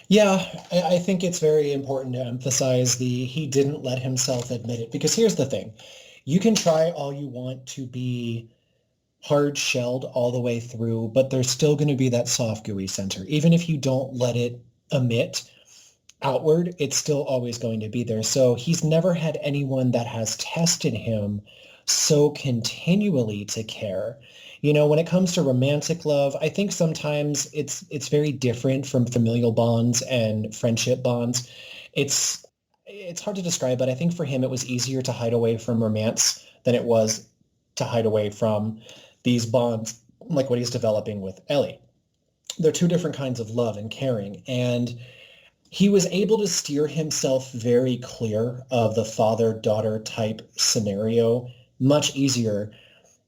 Yeah, I think it's very important to emphasize he didn't let himself admit it, because here's the thing. You can try all you want to be hard shelled all the way through, but there's still going to be that soft, gooey center. Even if you don't let it emit outward, it's still always going to be there. So he's never had anyone that has tested him so continually to care. When it comes to romantic love, I think sometimes it's very different from familial bonds and friendship bonds. It's hard to describe, but I think for him it was easier to hide away from romance than it was to hide away from these bonds like what he's developing with Ellie. They're two different kinds of love and caring, and he was able to steer himself very clear of the father-daughter type scenario much easier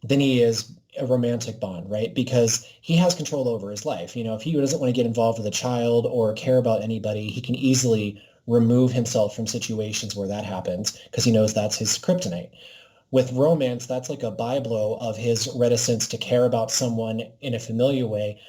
than he is a romantic bond, right? Because he has control over his life. If he doesn't want to get involved with a child or care about anybody, he can easily remove himself from situations where that happens because he knows that's his kryptonite. With romance, that's like a byblow of his reticence to care about someone in a familiar way.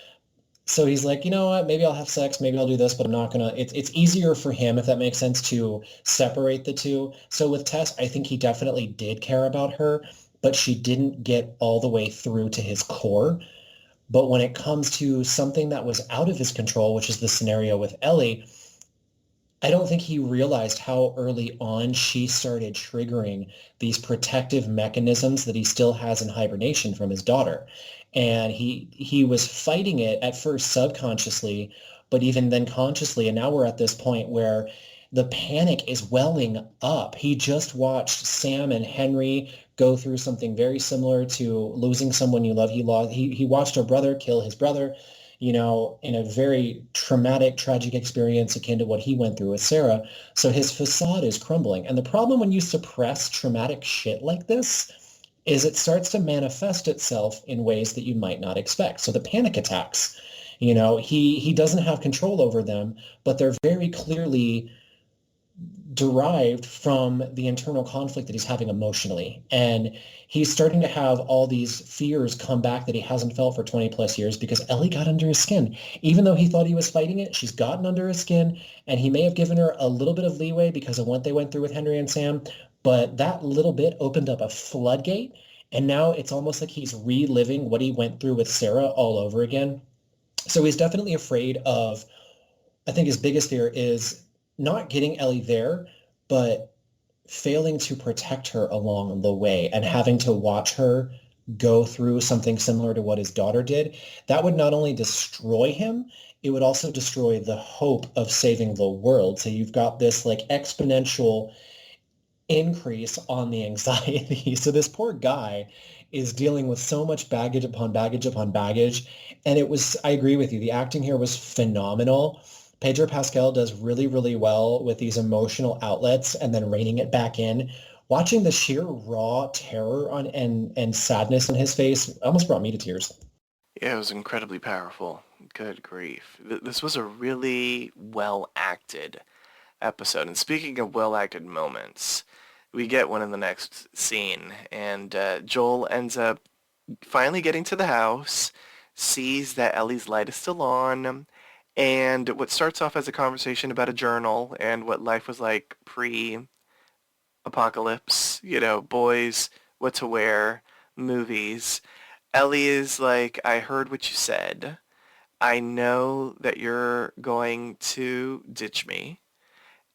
So he's like, you know what, maybe I'll have sex, maybe I'll do this, but I'm not gonna, it's easier for him, if that makes sense, to separate the two. So with Tess, I think he definitely did care about her, but she didn't get all the way through to his core. But when it comes to something that was out of his control, which is the scenario with Ellie, I don't think he realized how early on she started triggering these protective mechanisms that he still has in hibernation from his daughter. And he was fighting it at first subconsciously, but even then consciously. And now we're at this point where the panic is welling up. He just watched Sam and Henry go through something very similar to losing someone you love. He watched a brother kill his brother, in a very traumatic, tragic experience akin to what he went through with Sarah. So his facade is crumbling. And the problem when you suppress traumatic shit like this is it starts to manifest itself in ways that you might not expect. So the panic attacks, he doesn't have control over them, but they're very clearly derived from the internal conflict that he's having emotionally. And he's starting to have all these fears come back that he hasn't felt for 20 plus years because Ellie got under his skin. Even though he thought he was fighting it, she's gotten under his skin, and he may have given her a little bit of leeway because of what they went through with Henry and Sam, but that little bit opened up a floodgate, and now it's almost like he's reliving what he went through with Sarah all over again. So he's definitely afraid of, I think his biggest fear is not getting Ellie there, but failing to protect her along the way and having to watch her go through something similar to what his daughter did, that would not only destroy him, it would also destroy the hope of saving the world. So you've got this like exponential increase on the anxiety. So this poor guy is dealing with so much baggage upon baggage upon baggage. And it was, I agree with you, the acting here was phenomenal. Pedro Pascal does really, really well with these emotional outlets and then reining it back in. Watching the sheer raw terror on and sadness on his face almost brought me to tears. Yeah, it was incredibly powerful. Good grief. This was a really well acted episode. And speaking of well acted moments, we get one in the next scene, and Joel ends up finally getting to the house, sees that Ellie's light is still on, and what starts off as a conversation about a journal and what life was like pre-apocalypse, boys, what to wear, movies. Ellie is like, I heard what you said. I know that you're going to ditch me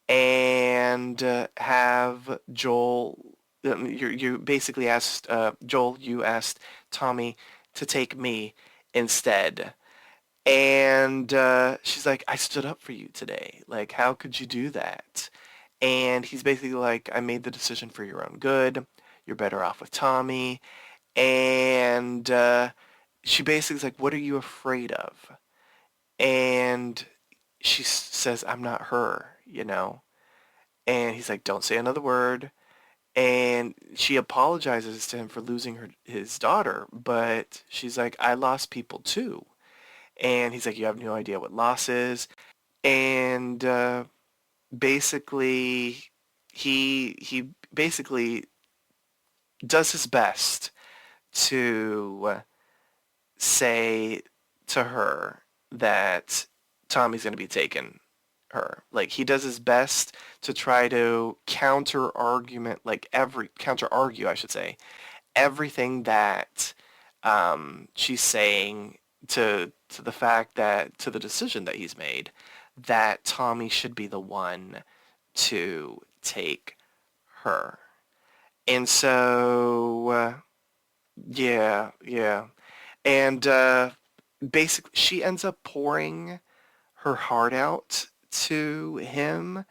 and have Joel. You basically asked Joel. You asked Tommy to take me instead, and she's like, "I stood up for you today. Like, how could you do that?" And he's basically like, "I made the decision for your own good. You're better off with Tommy." And she basically is like, "What are you afraid of?" And she says, "I'm not her. And he's like, "Don't say another word." And she apologizes to him for losing his daughter, but she's like, "I lost people too." And he's like, "You have no idea what loss is." And basically, he basically does his best to say to her that Tommy's going to be taken her. Like, he does his best to try to counter argue, I should say, everything that she's saying to the fact that, to the decision that he's made, that Tommy should be the one to take her. And so, yeah. And basically, she ends up pouring her heart out to him,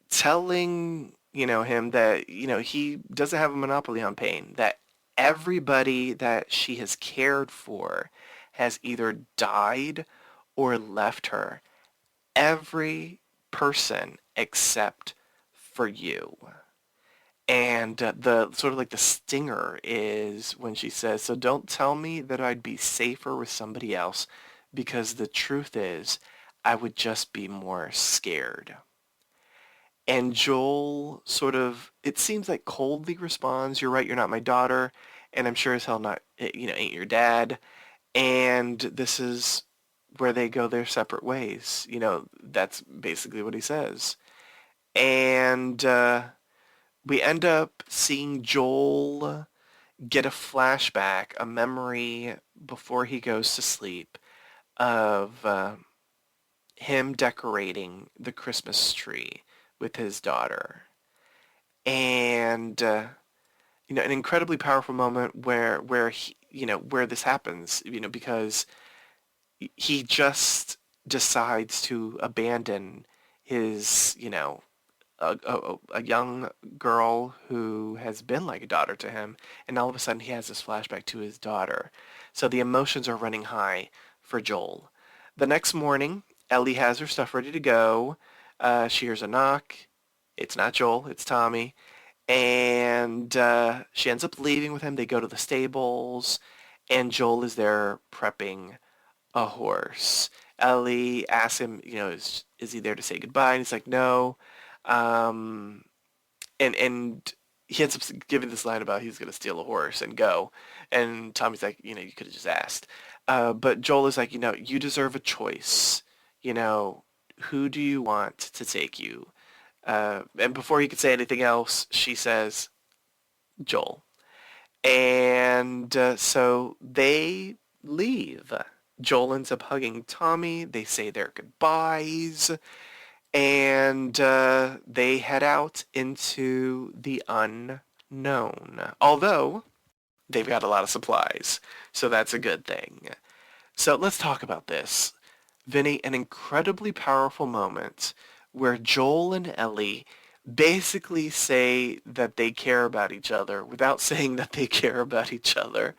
telling, him that, he doesn't have a monopoly on pain, that everybody that she has cared for has either died or left her. Every person except for you. And the sort of like the stinger is when she says, "So don't tell me that I'd be safer with somebody else, because the truth is I would just be more scared." And Joel sort of, it seems like coldly responds, "You're right, you're not my daughter, and I'm sure as hell not, ain't your dad." And this is where they go their separate ways. That's basically what he says. And we end up seeing Joel get a flashback, a memory before he goes to sleep of him decorating the Christmas tree with his daughter. And an incredibly powerful moment where he, where this happens, because he just decides to abandon his, a young girl who has been like a daughter to him, and all of a sudden he has this flashback to his daughter. So the emotions are running high for Joel. The next morning, Ellie has her stuff ready to go. She hears a knock. It's not Joel, it's Tommy. And she ends up leaving with him. They go to the stables, and Joel is there prepping a horse. Ellie asks him, is he there to say goodbye? And he's like, no. Um, and he ends up giving this line about he's going to steal a horse and go. And Tommy's like, you could have just asked. But Joel is like, you deserve a choice. Who do you want to take you? And before he could say anything else, she says, Joel. And so they leave. Joel ends up hugging Tommy. They say their goodbyes. And they head out into the unknown. Although they've got a lot of supplies. So that's a good thing. So let's talk about this. Vinny, an incredibly powerful moment where Joel and Ellie basically say that they care about each other without saying that they care about each other.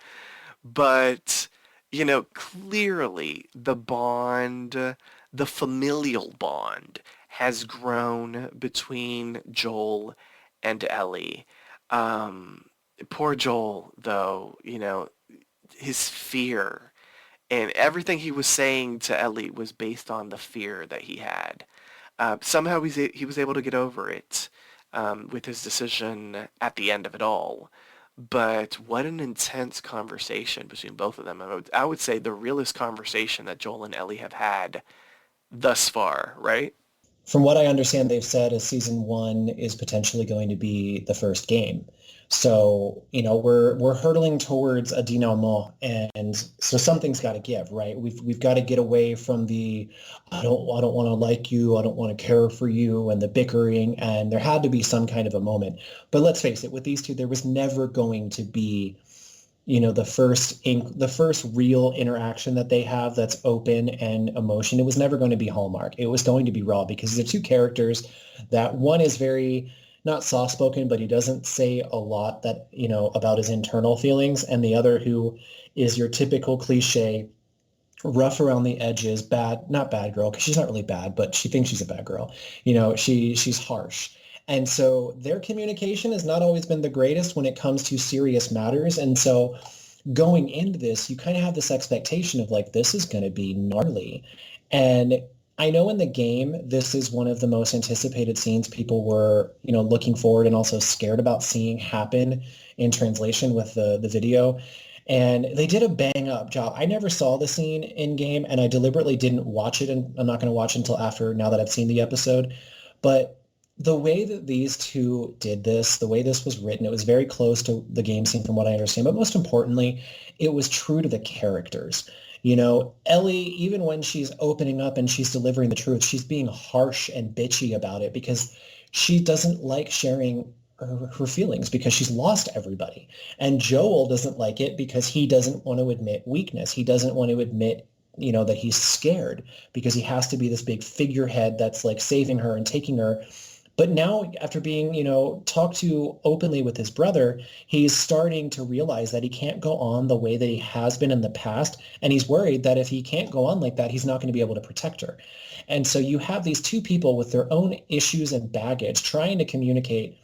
But, clearly the bond, the familial bond has grown between Joel and Ellie. Um, Poor Joel, though, his fear and everything he was saying to Ellie was based on the fear that he had. Somehow he was able to get over it with his decision at the end of it all. But what an intense conversation between both of them. I would say the realest conversation that Joel and Ellie have had thus far, right? From what I understand, they've said a season one is potentially going to be the first game. So, we're hurtling towards a denouement, and so something's got to give, right? We've got to get away from the I don't want to like you, I don't want to care for you, and the bickering, and there had to be some kind of a moment. But let's face it, with these two, there was never going to be the first real interaction that they have that's open and emotion. It was never going to be Hallmark. It was going to be raw because the two characters that one is very not soft spoken, but he doesn't say a lot that, about his internal feelings. And the other who is your typical cliche, rough around the edges, bad, not bad girl, because she's not really bad, but she thinks she's a bad girl. She's harsh. And so their communication has not always been the greatest when it comes to serious matters. And so going into this, you kind of have this expectation of like, this is going to be gnarly. And I know in the game, this is one of the most anticipated scenes people were, looking forward and also scared about seeing happen in translation with the video. And they did a bang up job. I never saw the scene in game, and I deliberately didn't watch it. And I'm not going to watch it until after, now that I've seen the episode. But the way that these two did this, the way this was written, it was very close to the game scene from what I understand. But most importantly, it was true to the characters. Ellie, even when she's opening up and she's delivering the truth, she's being harsh and bitchy about it because she doesn't like sharing her feelings because she's lost everybody. And Joel doesn't like it because he doesn't want to admit weakness. He doesn't want to admit, that he's scared because he has to be this big figurehead that's like saving her and taking her. But now, after being, talked to openly with his brother, he's starting to realize that he can't go on the way that he has been in the past. And he's worried that if he can't go on like that, he's not going to be able to protect her. And so you have these two people with their own issues and baggage trying to communicate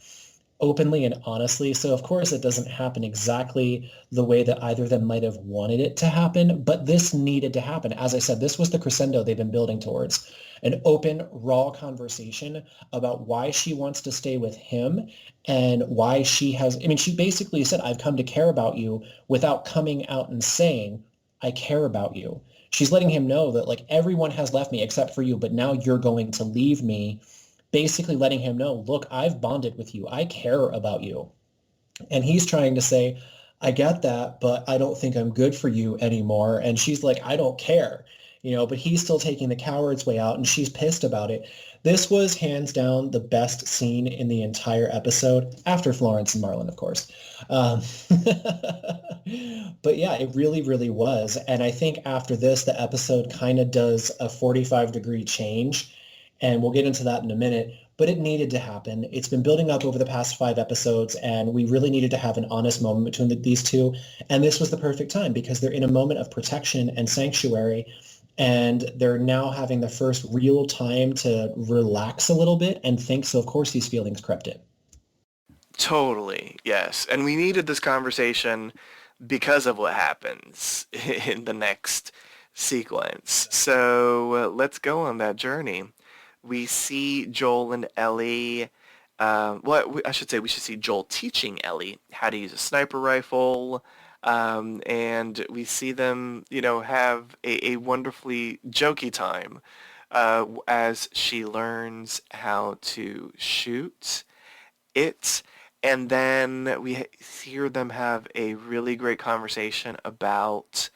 openly and honestly. So of course it doesn't happen exactly the way that either of them might have wanted it to happen, but this needed to happen. As I said, this was the crescendo they've been building towards. An open, raw conversation about why she wants to stay with him and why she she basically said, I've come to care about you without coming out and saying, I care about you. She's letting him know that like everyone has left me except for you, but now you're going to leave me, basically letting him know, look, I've bonded with you. I care about you. And he's trying to say, I get that, but I don't think I'm good for you anymore. And she's like, I don't care, but he's still taking the coward's way out and she's pissed about it. This was hands down the best scene in the entire episode, after Florence and Marlon, of course. Um, but yeah, it really, really was. And I think after this, the episode kind of does a 45-degree change. And we'll get into that in a minute, but it needed to happen. It's been building up over the past 5 episodes, and we really needed to have an honest moment between these two. And this was the perfect time because they're in a moment of protection and sanctuary, and they're now having the first real time to relax a little bit and think. So, of course, these feelings crept in. Totally, yes. And we needed this conversation because of what happens in the next sequence. So let's go on that journey. We see Joel and Ellie. I should say we should see Joel teaching Ellie how to use a sniper rifle. And we see them, have a wonderfully jokey time as she learns how to shoot it. And then we hear them have a really great conversation about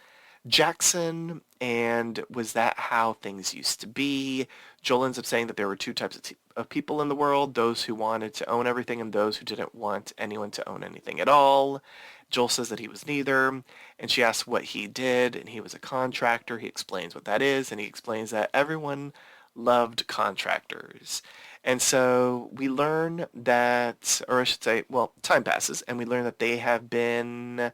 Jackson, and was that how things used to be? Joel ends up saying that there were two types of people in the world, those who wanted to own everything and those who didn't want anyone to own anything at all. Joel says that he was neither, and she asks what he did, and he was a contractor. He explains what that is, and he explains that everyone loved contractors. And so we learn that, or I should say, well, time passes, and we learn that they have been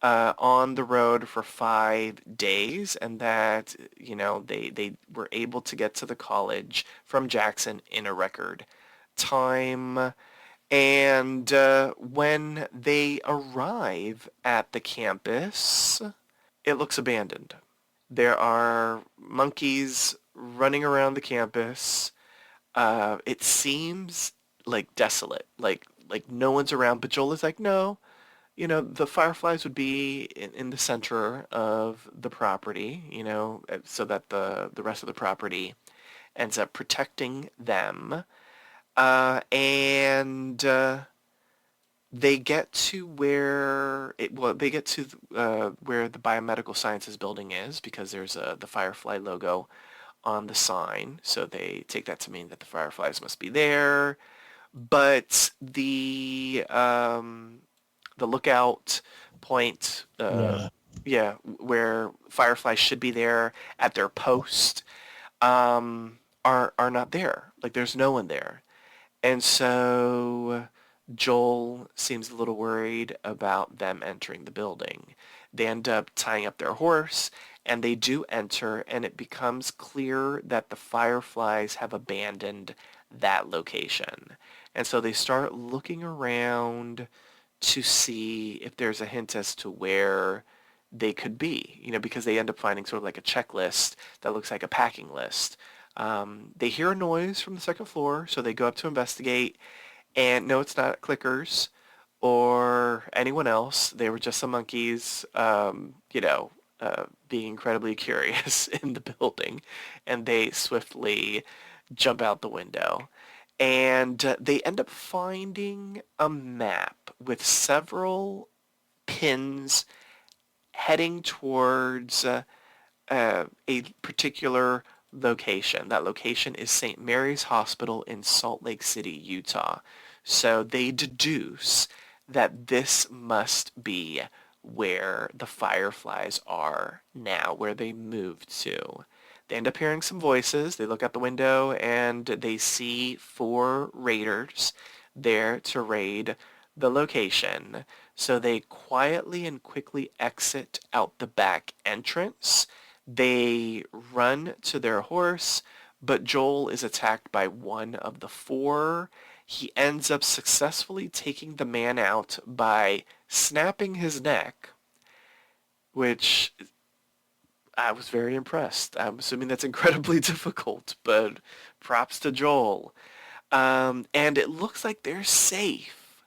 on the road for 5 days, and that they were able to get to the college from Jackson in a record time. And when they arrive at the campus, it looks abandoned. There are monkeys running around the campus. It seems like desolate, like no one's around. But Joel is like, no, the fireflies would be in the center of the property, so that the rest of the property ends up protecting them. And they get to they get to where the biomedical sciences building is, because there's the firefly logo on the sign. So they take that to mean that the fireflies must be there. But the lookout point, Yeah. yeah, where fireflies should be there at their post, are not there. Like, there's no one there. And so Joel seems a little worried about them entering the building. They end up tying up their horse, and they do enter, and it becomes clear that the fireflies have abandoned that location. And so they start looking around to see if there's a hint as to where they could be, because they end up finding sort of like a checklist that looks like a packing list. They hear a noise from the second floor, so they go up to investigate, and no, it's not clickers or anyone else. They were just some monkeys, being incredibly curious in the building, and they swiftly jump out the window. And they end up finding a map with several pins heading towards a particular location. That location is St. Mary's Hospital in Salt Lake City, Utah. So they deduce that this must be where the fireflies are now, where they moved to. They end up hearing some voices. They look out the window and they see 4 raiders there to raid the location. So they quietly and quickly exit out the back entrance. They run to their horse, but Joel is attacked by one of the 4. He ends up successfully taking the man out by snapping his neck, which I was very impressed. I'm assuming that's incredibly difficult, but props to Joel. And it looks like they're safe.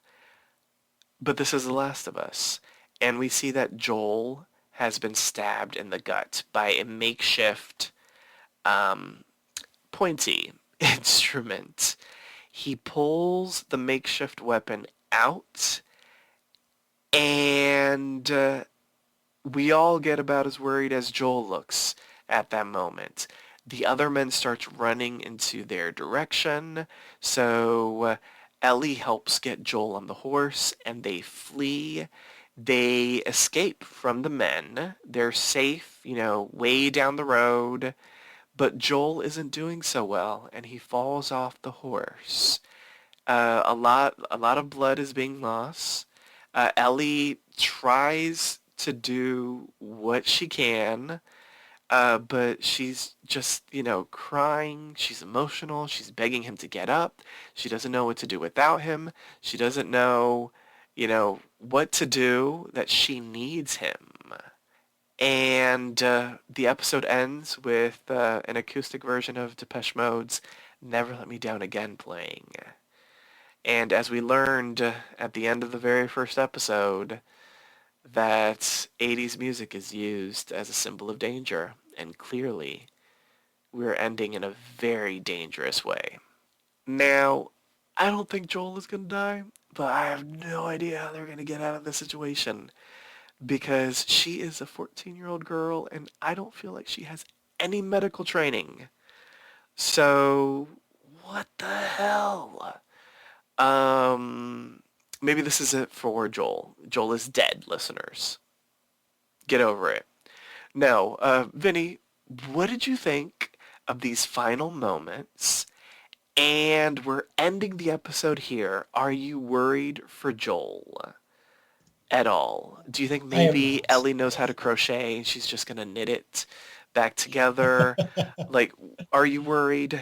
But this is The Last of Us. And we see that Joel has been stabbed in the gut by a makeshift pointy instrument. He pulls the makeshift weapon out, and we all get about as worried as Joel looks at that moment. The other men start running into their direction, so Ellie helps get Joel on the horse, and they flee. They escape from the men. They're safe, way down the road, but Joel isn't doing so well, and he falls off the horse. A lot of blood is being lost. Ellie tries to do what she can, but she's just, crying. She's emotional. She's begging him to get up. She doesn't know what to do without him. She doesn't know, what to do, that she needs him. And the episode ends with an acoustic version of Depeche Mode's Never Let Me Down Again playing. And as we learned at the end of the very first episode, that 80s music is used as a symbol of danger, and clearly we're ending in a very dangerous way. Now, I don't think Joel is going to die, but I have no idea how they're going to get out of this situation. because she is a 14-year-old girl, and I don't feel like she has any medical training. So, what the hell? Um, Maybe this is it for Joel. Joel is dead, listeners. Get over it. No, Vinny, what did you think of these final moments? And we're ending the episode here. Are you worried for Joel at all? Do you think I am maybe not. Ellie knows how to crochet and she's just gonna knit it back together? Like, are you worried?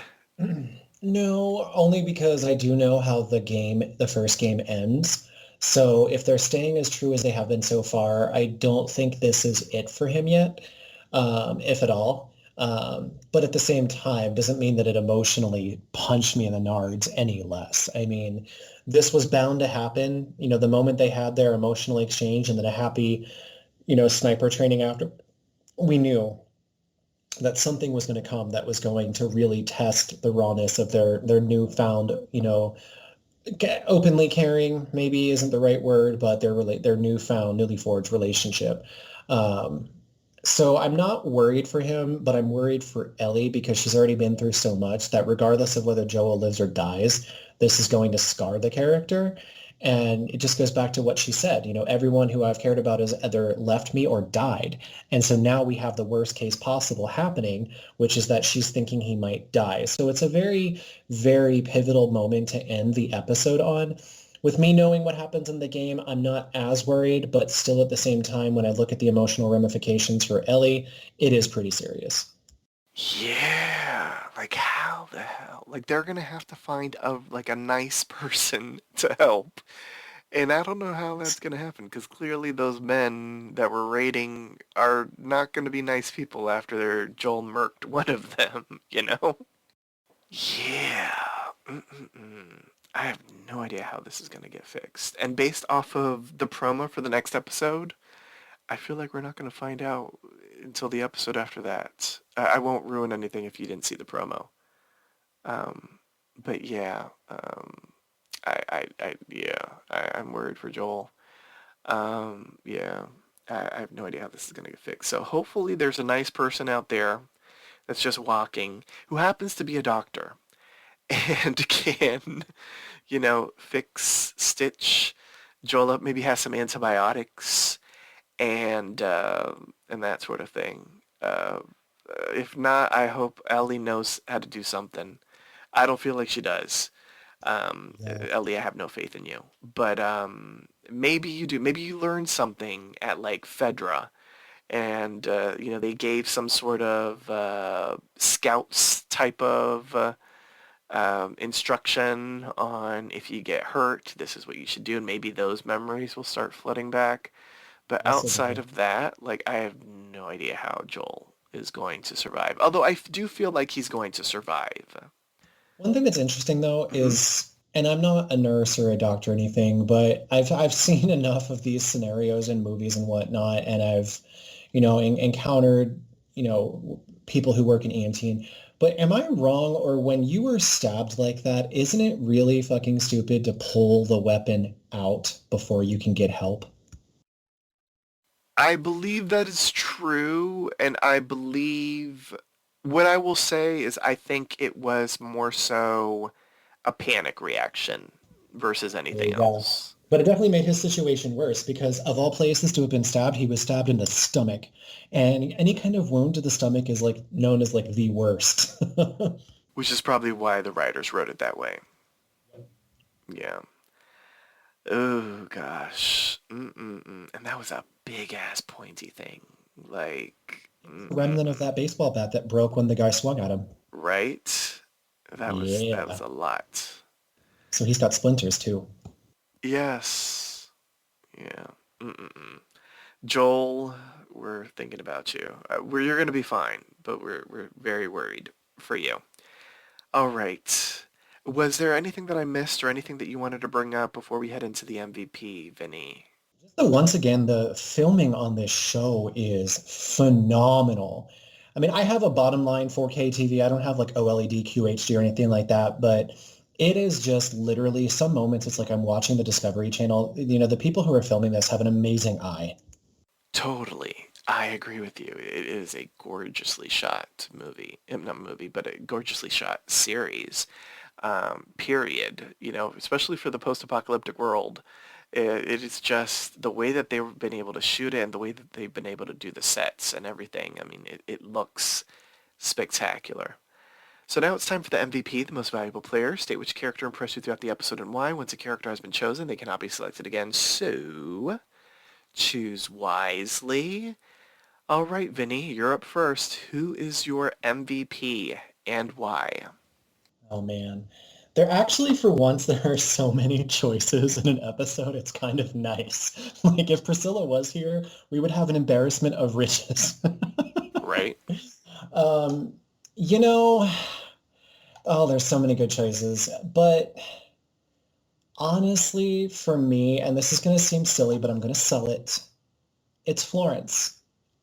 No, only because I do know how the first game ends. So if they're staying as true as they have been so far, I don't think this is it for him yet, if at all. But at the same time, doesn't mean that it emotionally punched me in the nards any less. I mean, this was bound to happen. The moment they had their emotional exchange and then a happy, sniper training after, we knew that something was going to come that was going to really test the rawness of their newfound, openly caring maybe isn't the right word, but their newfound, newly forged relationship. Um, so I'm not worried for him, but I'm worried for Ellie because she's already been through so much that regardless of whether Joel lives or dies, this is going to scar the character. And it just goes back to what she said. Everyone who I've cared about has either left me or died. And so now we have the worst case possible happening, which is that she's thinking he might die. So it's a very, very pivotal moment to end the episode on. With me knowing what happens in the game, I'm not as worried, but still at the same time, when I look at the emotional ramifications for Ellie, it is pretty serious. Yeah, like how the hell? Like they're gonna have to find a nice person to help. And I don't know how that's gonna happen because clearly those men that were raiding are not gonna be nice people after Joel murked one of them, you know? Yeah. Mm-mm-mm. I have no idea how this is gonna get fixed. And based off of the promo for the next episode, I feel like we're not gonna find out until the episode after that. I won't ruin anything if you didn't see the promo. Um, but yeah, I'm worried for Joel. Yeah, I have no idea how this is gonna get fixed. So hopefully there's a nice person out there that's just walking who happens to be a doctor and can, fix, stitch Joel up, maybe has some antibiotics and that sort of thing. If not, I hope Ellie knows how to do something. I don't feel like she does. Yeah. Ellie, I have no faith in you. But maybe you do. Maybe you learned something at like Fedra, and they gave some sort of scouts type of instruction on if you get hurt, this is what you should do, and maybe those memories will start flooding back. But outside Possibly. of that, like, I have no idea how Joel is going to survive. Although do feel like he's going to survive. One thing that's interesting though Hmm. is, and I'm not a nurse or a doctor or anything, but I've seen enough of these scenarios in movies and whatnot, and I've, encountered, people who work in EMT. But am I wrong, or when you were stabbed like that, isn't it really fucking stupid to pull the weapon out before you can get help? I believe that is true, and I believe what I will say is I think it was more so a panic reaction versus There anything you go. else. But it definitely made his situation worse because of all places to have been stabbed, he was stabbed in the stomach. And any kind of wound to the stomach is like known as like the worst. Which is probably why the writers wrote it that way. Yeah. Oh gosh. Mm-mm-mm. And that was a big ass pointy thing. Like, Remnant of mm-mm-mm. that baseball bat that broke when the guy swung at him. Right? That was Yeah. a lot. So he's got splinters too. Yes. Yeah. Mm-mm-mm. Joel, we're thinking about you. You're gonna be fine, but we're very worried for you. All right. Was there anything that I missed or anything that you wanted to bring up before we head into the MVP, Vinny? So once again, the filming on this show is phenomenal. I mean, I have a bottom line 4K TV. I don't have like OLED QHD or anything like that, but it is just literally some moments it's like I'm watching the Discovery Channel. The people who are filming this have an amazing eye. Totally. I agree with you. It is a gorgeously shot movie. Not movie, but a gorgeously shot series. Period. Especially for the post-apocalyptic world. It is just the way that they've been able to shoot it and the way that they've been able to do the sets and everything. I mean, it looks spectacular. So now it's time for the MVP, the most valuable player. State which character impressed you throughout the episode and why. Once a character has been chosen, they cannot be selected again. So, choose wisely. All right, Vinny, you're up first. Who is your MVP and why? Oh man. There actually, for once, there are so many choices in an episode. It's kind of nice. Like if Priscilla was here, we would have an embarrassment of riches. Right? um, you know, oh, there's so many good choices. But honestly, for me, and this is going to seem silly, but I'm going to sell it. It's Florence.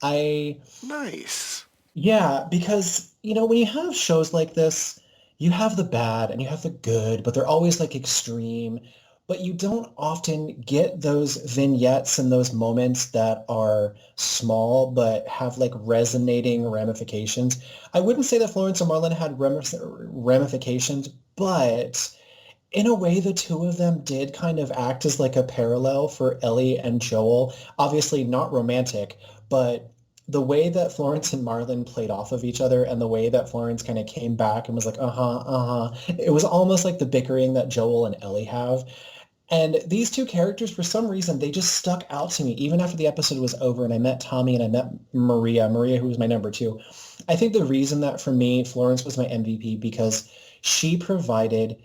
I Nice. Yeah, because, when you have shows like this, you have the bad and you have the good, but they're always like extreme. But you don't often get those vignettes and those moments that are small but have like resonating ramifications. I wouldn't say that Florence and Marlon had ramifications, but in a way, the two of them did kind of act as like a parallel for Ellie and Joel. Obviously not romantic, but the way that Florence and Marlon played off of each other and the way that Florence kind of came back and was like, uh-huh, uh-huh. It was almost like the bickering that Joel and Ellie have. And these two characters, for some reason, they just stuck out to me even after the episode was over and I met Tommy and I met Maria, who was my number two. I think the reason that for me, Florence was my MVP because she provided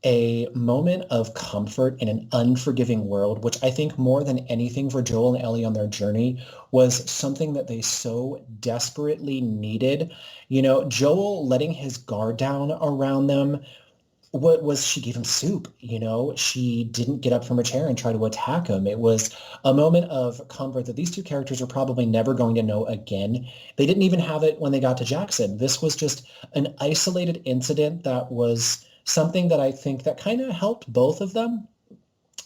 a moment of comfort in an unforgiving world, which I think more than anything for Joel and Ellie on their journey was something that they so desperately needed. Joel letting his guard down around them, what was she gave him soup, she didn't get up from her chair and try to attack him. It was a moment of comfort that these two characters are probably never going to know again. They didn't even have it when they got to Jackson. This was just an isolated incident that was something that I think that kind of helped both of them.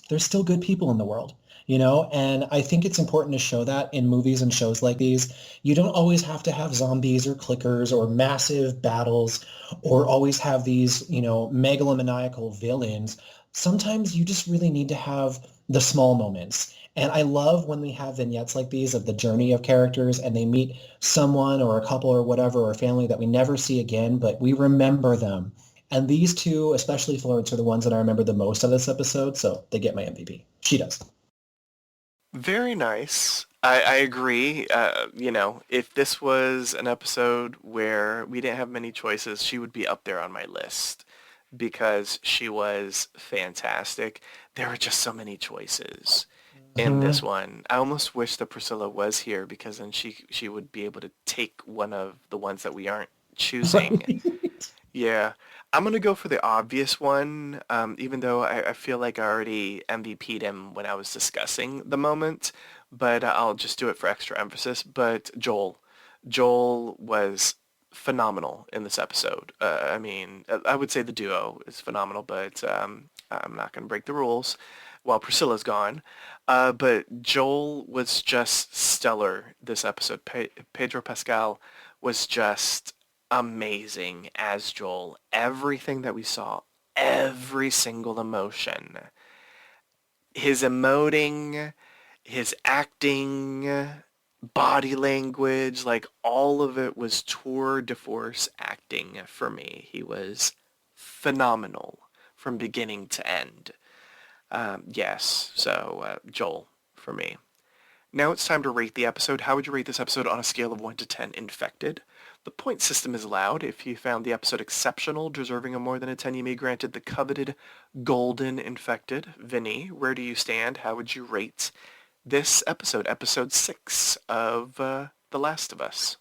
There's still good people in the world, and I think it's important to show that in movies and shows like these. You don't always have to have zombies or clickers or massive battles or always have these, megalomaniacal villains. Sometimes you just really need to have the small moments. And I love when we have vignettes like these of the journey of characters and they meet someone or a couple or whatever or family that we never see again, but we remember them. And these two, especially Florence, are the ones that I remember the most of this episode, so they get my MVP. She does. Very nice. I agree. If this was an episode where we didn't have many choices, she would be up there on my list because she was fantastic. There were just so many choices in this one. I almost wish that Priscilla was here because then she would be able to take one of the ones that we aren't choosing. Right. Yeah. I'm going to go for the obvious one, even though I feel like I already MVP'd him when I was discussing the moment, but I'll just do it for extra emphasis. But Joel. Joel was phenomenal in this episode. I would say the duo is phenomenal, but I'm not going to break the rules while Priscilla's gone. But Joel was just stellar this episode. Pedro Pascal was just amazing as Joel. Everything that we saw, every single emotion, his emoting, his acting, body language, like all of it was tour de force acting for me. He was phenomenal from beginning to end. Yes, so Joel for me. Now it's time to rate the episode. How would you rate this episode on a scale of 1 to 10 infected? The point system is allowed. If you found the episode exceptional, deserving of more than a 10, you may be granted the coveted golden infected. Vinny, where do you stand? How would you rate this episode, episode 6 of The Last of Us?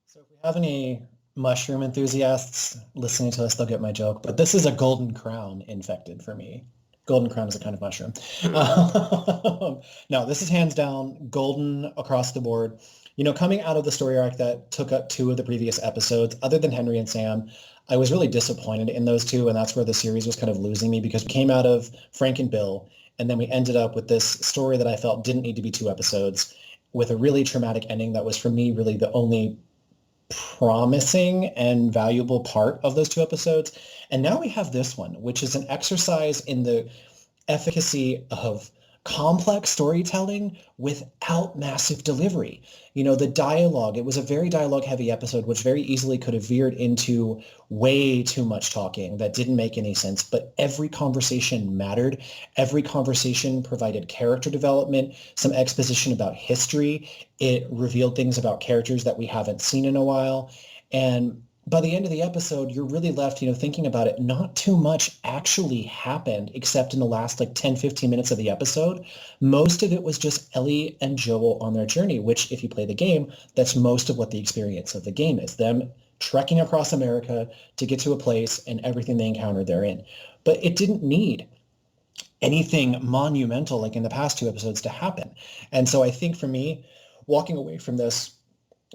So if we have any mushroom enthusiasts listening to us, they'll get my joke, but this is a golden crown infected for me. Golden crown is a kind of mushroom. No, this is hands down golden across the board. Coming out of the story arc that took up 2 of the previous episodes, other than Henry and Sam, I was really disappointed in those 2, and that's where the series was kind of losing me because we came out of Frank and Bill, and then we ended up with this story that I felt didn't need to be 2 episodes. with a really traumatic ending that was, for me, really the only promising and valuable part of those two episodes. And now we have this one, which is an exercise in the efficacy of complex storytelling without massive delivery. The dialogue, it was a very dialogue heavy episode, which very easily could have veered into way too much talking that didn't make any sense. But every conversation mattered. Every conversation provided character development, some exposition about history. It revealed things about characters that we haven't seen in a while. And by the end of the episode, you're really left, thinking about it. Not too much actually happened except in the last 10, 15 minutes of the episode. Most of it was just Ellie and Joel on their journey, which if you play the game, that's most of what the experience of the game is. Them trekking across America to get to a place and everything they encountered therein. But it didn't need anything monumental like in the past two episodes to happen. And so I think for me, walking away from this,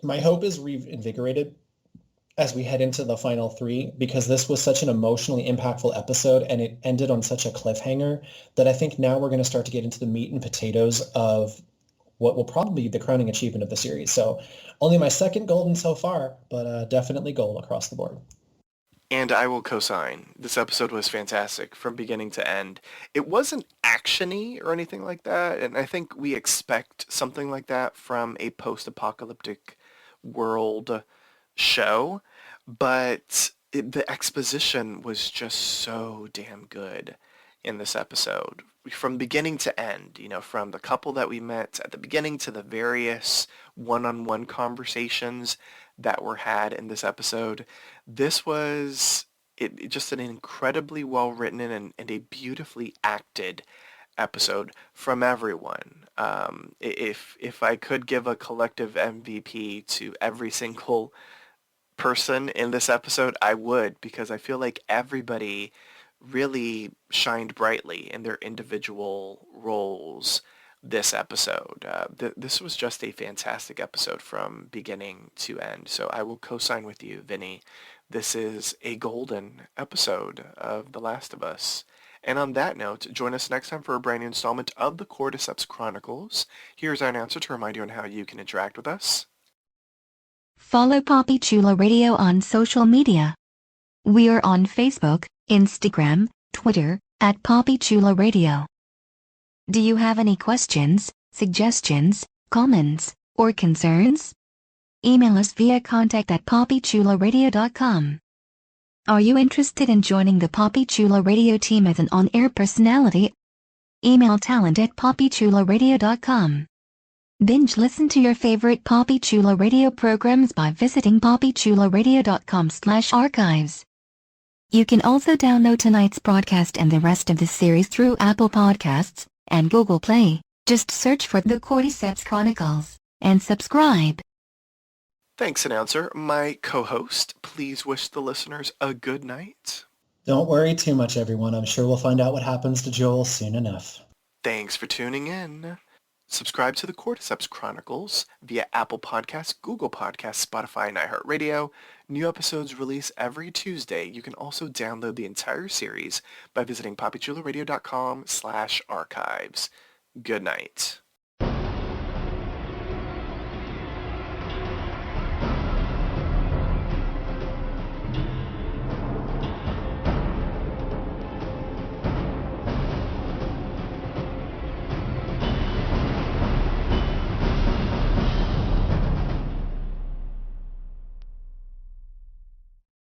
my hope is reinvigorated as we head into the final three, because this was such an emotionally impactful episode and it ended on such a cliffhanger that I think now we're going to start to get into the meat and potatoes of what will probably be the crowning achievement of the series. So only my second golden so far, but definitely gold across the board. And I will co-sign. This episode was fantastic from beginning to end. It wasn't action-y or anything like that, and I think we expect something like that from a post-apocalyptic world show, but the exposition was just so damn good in this episode. From beginning to end, from the couple that we met at the beginning to the various one-on-one conversations that were had in this episode, this was just an incredibly well-written and a beautifully acted episode from everyone. If I could give a collective MVP to every single person in this episode, I would, because I feel like everybody really shined brightly in their individual roles this episode. This was just a fantastic episode from beginning to end. So I will co-sign with you, Vinny. This is a golden episode of The Last of Us. And on that note, join us next time for a brand new installment of the Cordyceps Chronicles. Here's our announcer to remind you on how you can interact with us. Follow Poppy Chula Radio on social media. We are on Facebook, Instagram, Twitter, at Poppy Chula Radio. Do you have any questions, suggestions, comments, or concerns? Email us via contact@poppychularadio.com. Are you interested in joining the Poppy Chula Radio team as an on-air personality? Email talent@poppychularadio.com. Binge listen to your favorite Poppy Chula Radio programs by visiting poppychularadio.com/archives. You can also download tonight's broadcast and the rest of the series through Apple Podcasts and Google Play. Just search for the Cordyceps Chronicles and subscribe. Thanks, announcer. My co-host, please wish the listeners a good night. Don't worry too much, everyone. I'm sure we'll find out what happens to Joel soon enough. Thanks for tuning in. Subscribe to the Cordyceps Chronicles via Apple Podcasts, Google Podcasts, Spotify, and iHeartRadio. New episodes release every Tuesday. You can also download the entire series by visiting poppychularadio.com/archives. Good night.